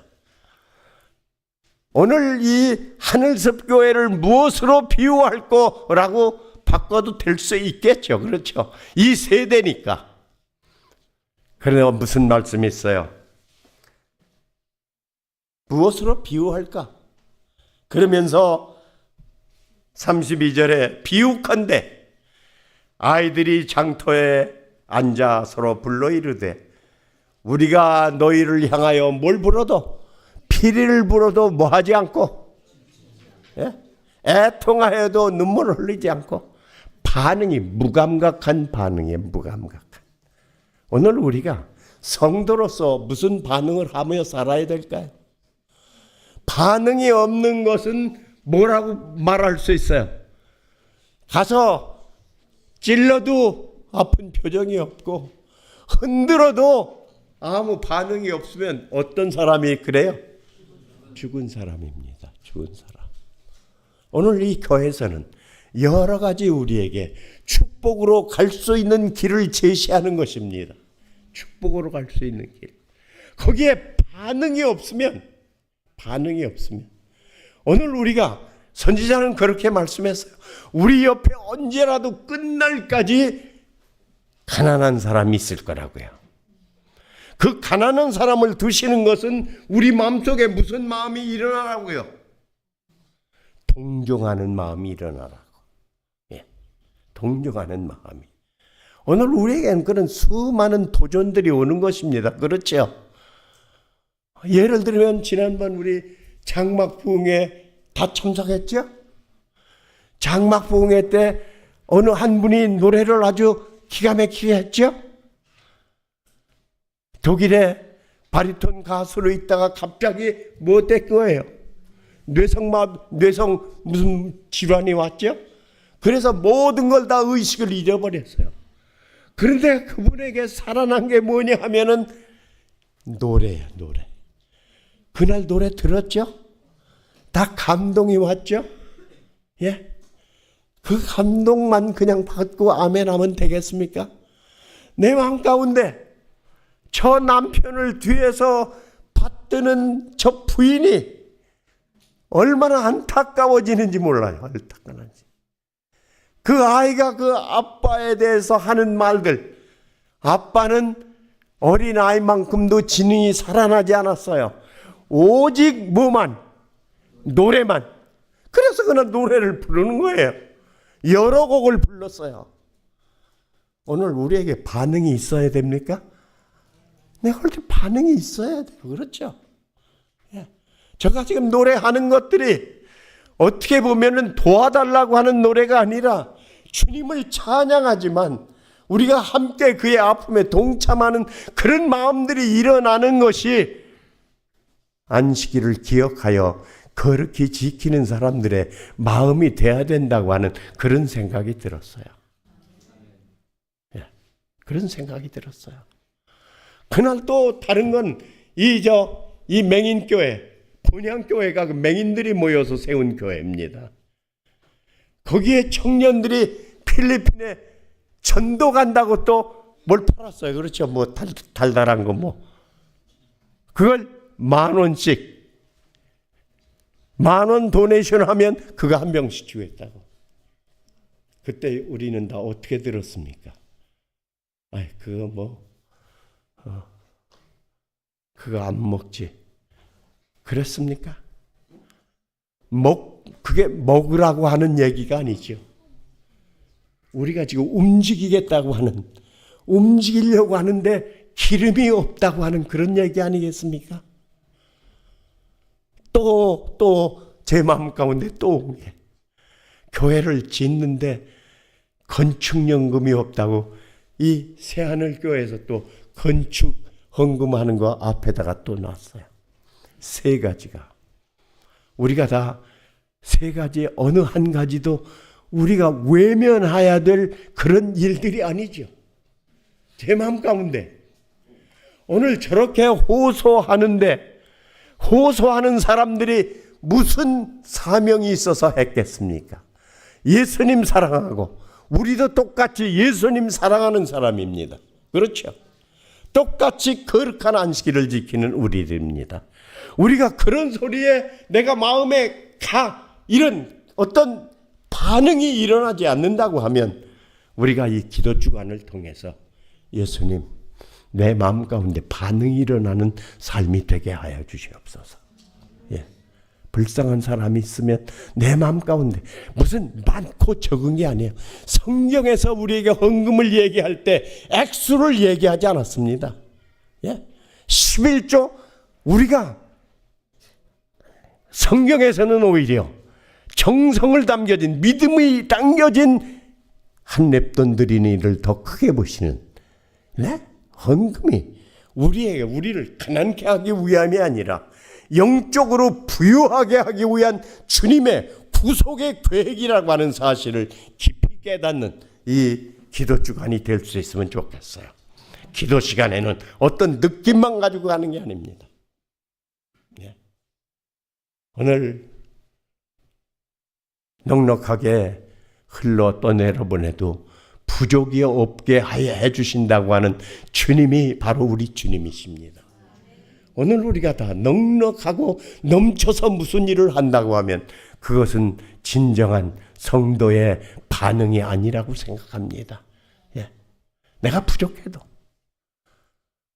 오늘 이 하늘섭교회를 무엇으로 비유할 거라고 바꿔도 될 수 있겠죠. 그렇죠. 이 세대니까. 그런데 무슨 말씀이 있어요? 무엇으로 비유할까? 그러면서 32절에 비유컨대 아이들이 장터에 앉아 서로 불러 이르되 우리가 너희를 향하여 뭘 불어도 피리를 불어도 뭐하지 않고, 예? 애통하여도 눈물을 흘리지 않고, 반응이 무감각한 반응이에요. 무감각한. 오늘 우리가 성도로서 무슨 반응을 하며 살아야 될까요? 반응이 없는 것은 뭐라고 말할 수 있어요? 가서 찔러도 아픈 표정이 없고 흔들어도 아무 반응이 없으면 어떤 사람이 그래요? 죽은 사람입니다. 죽은 사람. 오늘 이 교회에서는 여러 가지 우리에게 축복으로 갈 수 있는 길을 제시하는 것입니다. 축복으로 갈 수 있는 길. 거기에 반응이 없으면 오늘 우리가 선지자는 그렇게 말씀했어요. 우리 옆에 언제라도 끝날까지 가난한 사람이 있을 거라고요. 그 가난한 사람을 두시는 것은 우리 마음속에 무슨 마음이 일어나라고요? 동정하는 마음이 일어나라고. 예, 동정하는 마음이. 오늘 우리에게는 그런 수많은 도전들이 오는 것입니다. 그렇죠? 예를 들면 지난번 우리 장막부흥회 다 참석했죠? 장막부흥회 때 어느 한 분이 노래를 아주 기가 막히게 했죠? 독일에 바리톤 가수로 있다가 갑자기 뭐 된 거예요? 뇌성 무슨 질환이 왔죠? 그래서 모든 걸 다 의식을 잃어버렸어요. 그런데 그분에게 살아난 게 뭐냐 하면은 노래예요, 노래. 그날 노래 들었죠? 다 감동이 왔죠? 예? 그 감동만 그냥 받고 아멘 하면 되겠습니까? 내 마음 가운데 저 남편을 뒤에서 받드는 저 부인이 얼마나 안타까워지는지 몰라요. 안타까운지. 그 아이가 그 아빠에 대해서 하는 말들, 아빠는 어린아이만큼도 지능이 살아나지 않았어요. 오직 뭐만? 노래만. 그래서 그냥 노래를 부르는 거예요. 여러 곡을 불렀어요. 오늘 우리에게 반응이 있어야 됩니까? 내가 볼 때 반응이 있어야 돼요. 그렇죠? 예. 제가 지금 노래하는 것들이 어떻게 보면은 도와달라고 하는 노래가 아니라 주님을 찬양하지만 우리가 함께 그의 아픔에 동참하는 그런 마음들이 일어나는 것이 안식일을 기억하여 거룩히 지키는 사람들의 마음이 돼야 된다고 하는 그런 생각이 들었어요. 예, 그런 생각이 들었어요. 그날 또 다른 건 이 맹인교회, 본향교회가 그 맹인들이 모여서 세운 교회입니다. 거기에 청년들이 필리핀에 전도 간다고 또 뭘 팔았어요. 그렇죠? 뭐 달달한 거 뭐. 그걸 10,000원씩 10,000원 도네이션 하면 그거 한 병씩 주겠다고. 그때 우리는 다 어떻게 들었습니까? 아이 그거 뭐 그거 안 먹지. 그랬습니까? 그게 먹으라고 하는 얘기가 아니죠. 우리가 지금 움직이려고 하는데 기름이 없다고 하는 그런 얘기 아니겠습니까? 또 제 마음 가운데 또 온 게 교회를 짓는데 건축연금이 없다고 이 새하늘교회에서 또 건축 헌금하는 거 앞에다가 또 놨어요. 3가지가. 우리가 다 3가지 어느 한 가지도 우리가 외면해야 될 그런 일들이 아니죠. 제 마음 가운데 오늘 저렇게 호소하는 사람들이 무슨 사명이 있어서 했겠습니까? 예수님 사랑하고 우리도 똑같이 예수님 사랑하는 사람입니다. 그렇죠? 똑같이 거룩한 안식일을 지키는 우리들입니다. 우리가 그런 소리에 내가 마음에 이런 어떤 반응이 일어나지 않는다고 하면 우리가 이 기도 주간을 통해서 예수님 내 마음 가운데 반응이 일어나는 삶이 되게 하여 주시옵소서. 예. 불쌍한 사람이 있으면 내 마음 가운데 무슨 많고 적은 게 아니에요. 성경에서 우리에게 헌금을 얘기할 때 액수를 얘기하지 않았습니다. 예? 11조 우리가 성경에서는 오히려 정성을 담겨진 믿음이 담겨진 한 랩돈 드리는 일을 더 크게 보시는 네? 헌금이 우리를 가난케 하기 위함이 아니라 영적으로 부유하게 하기 위한 주님의 구속의 계획이라고 하는 사실을 깊이 깨닫는 이 기도 주간이 될 수 있으면 좋겠어요. 기도 시간에는 어떤 느낌만 가지고 가는 게 아닙니다. 예. 오늘 넉넉하게 흘러 떠내려보내도 부족이 없게 해주신다고 하는 주님이 바로 우리 주님이십니다. 오늘 우리가 다 넉넉하고 넘쳐서 무슨 일을 한다고 하면 그것은 진정한 성도의 반응이 아니라고 생각합니다. 예. 내가 부족해도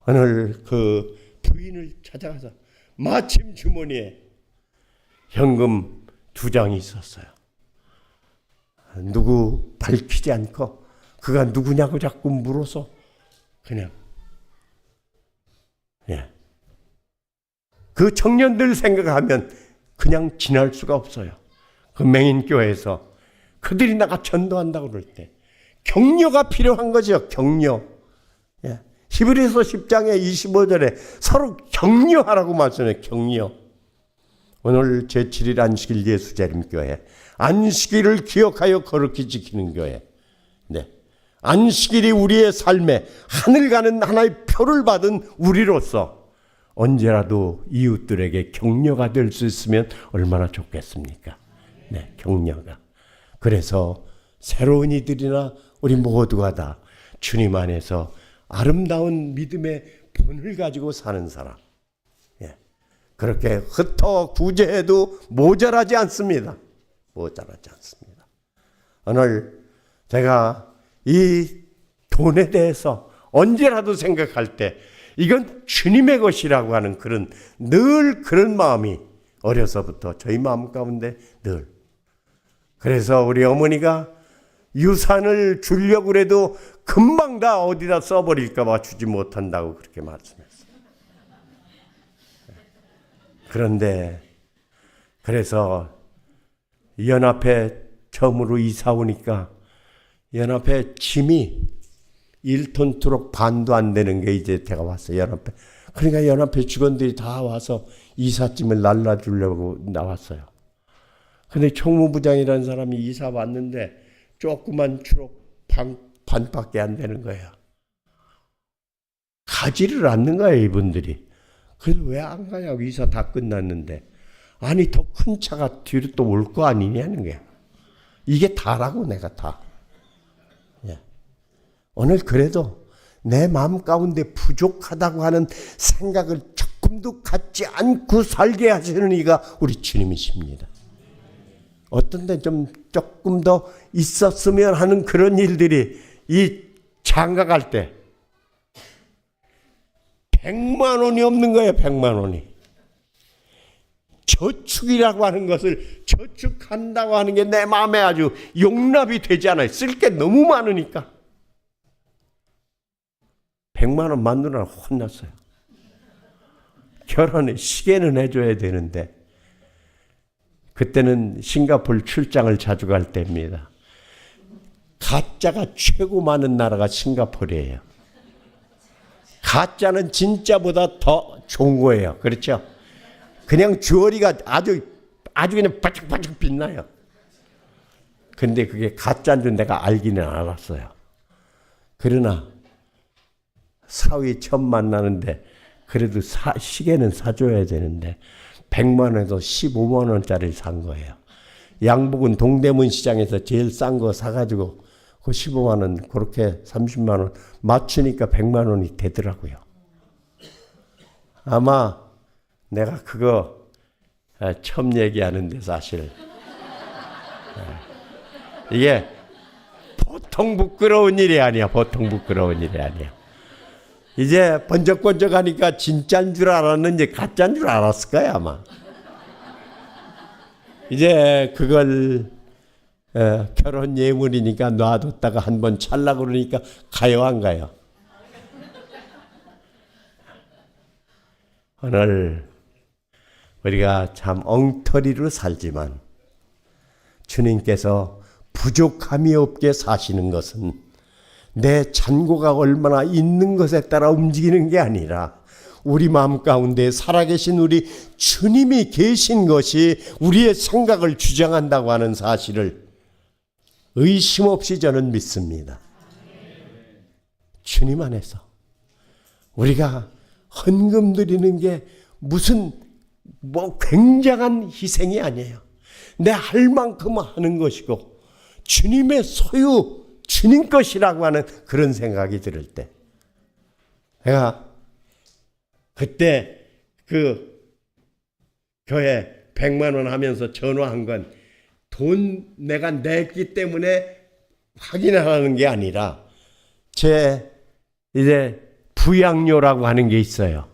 오늘 그 부인을 찾아가서 마침 주머니에 현금 2장이 있었어요. 누구 밝히지 않고 그가 누구냐고 자꾸 물어서 그냥 그 청년들 생각하면 그냥 지날 수가 없어요. 그 맹인교회에서 그들이 나가 전도한다고 그럴 때 격려가 필요한 거죠. 격려. 히브리서 10장의 25절에 서로 격려하라고 말씀해요. 격려. 오늘 제7일 안식일 예수재림교회, 안식일을 기억하여 거룩히 지키는 교회. 안식일이 우리의 삶에 하늘 가는 하나의 표를 받은 우리로서 언제라도 이웃들에게 격려가 될 수 있으면 얼마나 좋겠습니까? 격려가. 그래서 새로운 이들이나 우리 모두가 다 주님 안에서 아름다운 믿음의 본을 가지고 사는 사람. 그렇게 흩어 구제해도 모자라지 않습니다. 모자라지 않습니다. 오늘 제가 이 돈에 대해서 언제라도 생각할 때 이건 주님의 것이라고 하는 늘 그런 마음이 어려서부터 저희 마음 가운데 늘. 그래서 우리 어머니가 유산을 주려고 해도 금방 다 어디다 써버릴까 봐 주지 못한다고 그렇게 말씀했어요. 그런데 그래서 연합회 처음으로 이사 오니까 연합회 짐이 1톤 트럭 반도 안 되는 게 이제 제가 왔어요. 연합회. 그러니까 연합회 직원들이 다 와서 이삿짐을 날라주려고 나왔어요. 근데 총무부장이라는 사람이 이사 왔는데 조그만 트럭 반밖에 안 되는 거예요. 가지를 않는 거예요, 이분들이. 그래서 왜 안 가냐고, 이사 다 끝났는데. 아니, 더 큰 차가 뒤로 또 올 거 아니냐는 거야. 이게 다라고, 내가 다. 오늘 그래도 내 마음 가운데 부족하다고 하는 생각을 조금도 갖지 않고 살게 하시는 이가 우리 주님이십니다. 어떤 데 조금 더 있었으면 하는 그런 일들이 이 장가 갈 때 100만 원이 없는 거예요. 100만 원이. 저축이라고 하는 것을 저축한다고 하는 게 내 마음에 아주 용납이 되지 않아요. 쓸 게 너무 많으니까. 100만 원 만드느라 혼났어요. 결혼에 시계는 해줘야 되는데 그때는 싱가포르 출장을 자주 갈 때입니다. 가짜가 최고 많은 나라가 싱가포르예요. 가짜는 진짜보다 더 좋은 거예요. 그렇죠? 그냥 주얼리가 아주 그냥 반짝반짝 빛나요. 근데 그게 가짜인 줄 내가 알기는 알았어요. 그러나 사위 처음 만나는데 그래도 시계는 사줘야 되는데 100만 원에서 15만 원짜리를 산 거예요. 양복은 동대문 시장에서 제일 싼 거 사가지고 그 15만 원 그렇게 30만 원 맞추니까 100만 원이 되더라고요. 아마 내가 그거 처음 얘기하는데 사실 이게 보통 부끄러운 일이 아니야. 보통 부끄러운 일이 아니야. 이제 번쩍번쩍하니까 진짜인 줄 알았는지 가짜인 줄 알았을 거야 아마. 이제 그걸 결혼 예물이니까 놔뒀다가 한번 찰라고 그러니까 가요 안 가요? 오늘 우리가 참 엉터리로 살지만 주님께서 부족함이 없게 사시는 것은 내 잔고가 얼마나 있는 것에 따라 움직이는 게 아니라 우리 마음 가운데 살아계신 우리 주님이 계신 것이 우리의 생각을 주장한다고 하는 사실을 의심 없이 저는 믿습니다. 주님 안에서 우리가 헌금 드리는 게 무슨 굉장한 희생이 아니에요. 내 할 만큼 하는 것이고 주님의 소유, 주님 것이라고 하는 그런 생각이 들을 때 내가 그때 그 교회 100만 원 하면서 전화한 건 돈 내가 냈기 때문에 확인하는 게 아니라 제 이제 부양료라고 하는 게 있어요.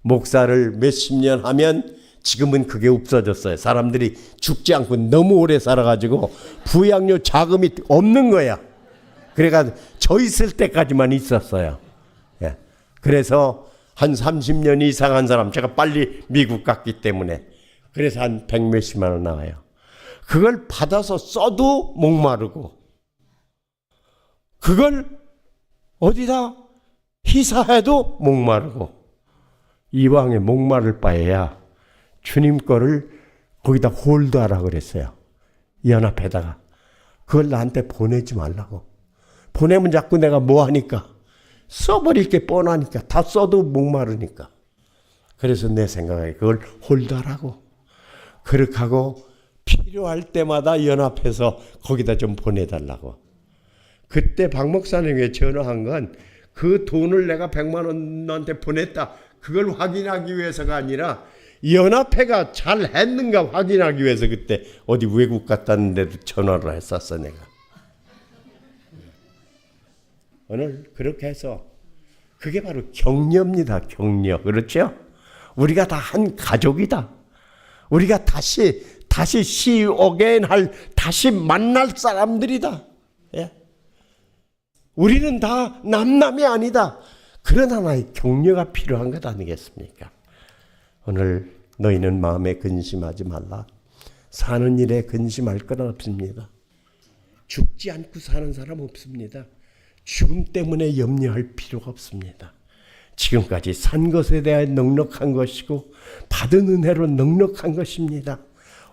목사를 몇십 년 하면 지금은 그게 없어졌어요. 사람들이 죽지 않고 너무 오래 살아가지고 부양료 자금이 없는 거야. 그래가 저 있을 때까지만 있었어요. 예. 그래서 한 30년 이상 한 사람, 제가 빨리 미국 갔기 때문에 그래서 한 100몇십만 원 나와요. 그걸 받아서 써도 목마르고 그걸 어디다 희사해도 목마르고 이왕에 목마를 바에야 주님 거를 거기다 홀드하라 그랬어요. 연합에다가. 그걸 나한테 보내지 말라고. 보내면 자꾸 내가 뭐 하니까 써버릴 게 뻔하니까 다 써도 목마르니까. 그래서 내 생각에 그걸 홀드하라고. 그렇게 하고 필요할 때마다 연합해서 거기다 좀 보내달라고. 그때 박 목사님에게 전화한 건 그 돈을 내가 100만 원 너한테 보냈다. 그걸 확인하기 위해서가 아니라 연합회가 잘 했는가 확인하기 위해서 그때 어디 외국 갔다는데도 전화를 했었어 내가. 오늘 그렇게 해서 그게 바로 격려입니다. 격려. 그렇죠? 우리가 다 한 가족이다. 우리가 다시 see again 할 다시 만날 사람들이다. 예? 우리는 다 남남이 아니다. 그런 하나의 격려가 필요한 것 아니겠습니까? 오늘 너희는 마음에 근심하지 말라. 사는 일에 근심할 건 없습니다. 죽지 않고 사는 사람 없습니다. 죽음 때문에 염려할 필요가 없습니다. 지금까지 산 것에 대해 넉넉한 것이고 받은 은혜로 넉넉한 것입니다.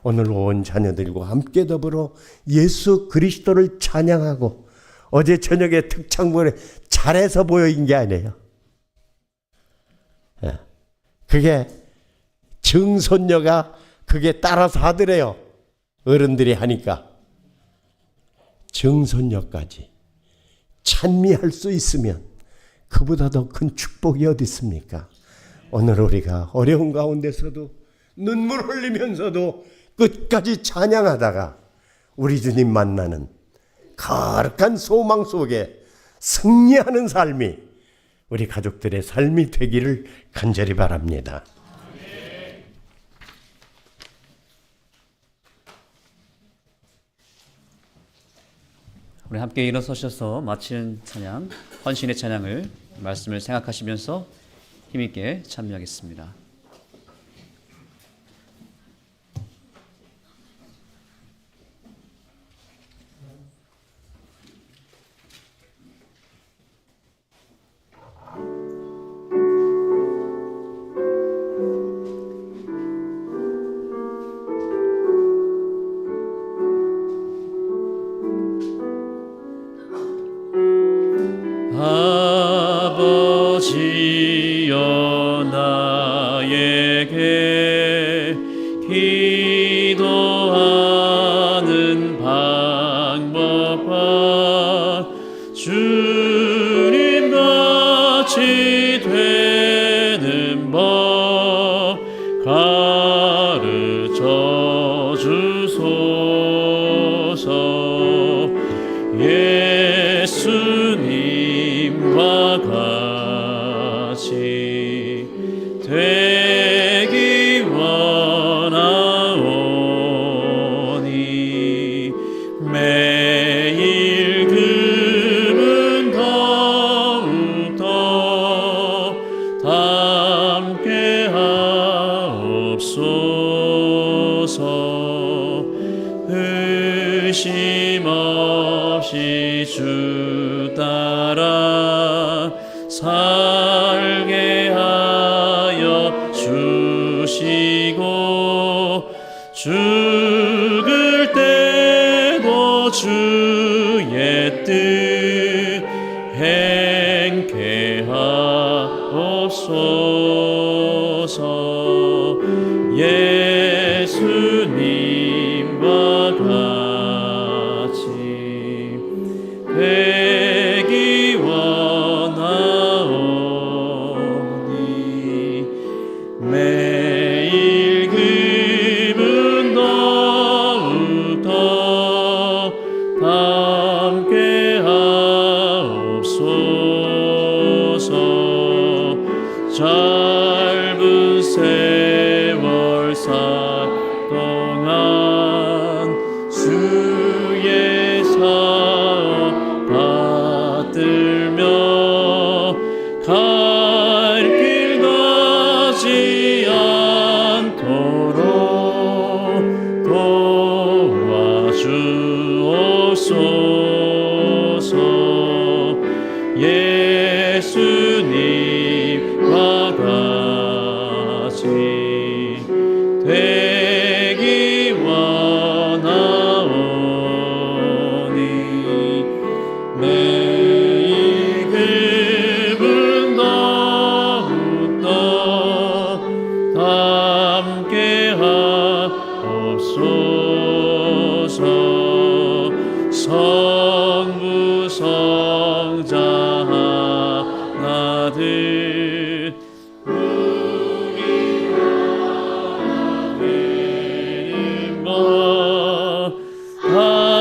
오늘 온 자녀들과 함께 더불어 예수 그리스도를 찬양하고 어제 저녁에 특창본에 잘해서 보여인 게 아니에요. 그게 증손녀가 그게 따라서 하더래요. 어른들이 하니까. 증손녀까지 찬미할 수 있으면 그보다 더 큰 축복이 어디 있습니까? 오늘 우리가 어려운 가운데서도 눈물 흘리면서도 끝까지 찬양하다가 우리 주님 만나는 거룩한 소망 속에 승리하는 삶이 우리 가족들의 삶이 되기를 간절히 바랍니다. 우리 함께 일어서셔서 마치는 찬양, 헌신의 찬양을 말씀을 생각하시면서 힘있게 참여하겠습니다. 아버지여 나에게 기도하는 방법과 주님같이 되는 법 가르쳐 주소서. 예수님과 같이 되기 원하오니 매일 금은 더욱더 담게 하옵소서. 의심 없이 주 따라 살게 하여 주시고 죽을 때도 주의 뜻 행케 하옵소서. 예수님과 같이 되기 원하오니 매일 금은 더욱더 담게 하옵소서. 주의 사업 받들며 갈 길 가지 않도록 도와주옵소서. 예수님과 같이 되기 원하오니 매일 그분 더욱더 함께 하옵소서. 성부 성자 하나들 우리 하나님과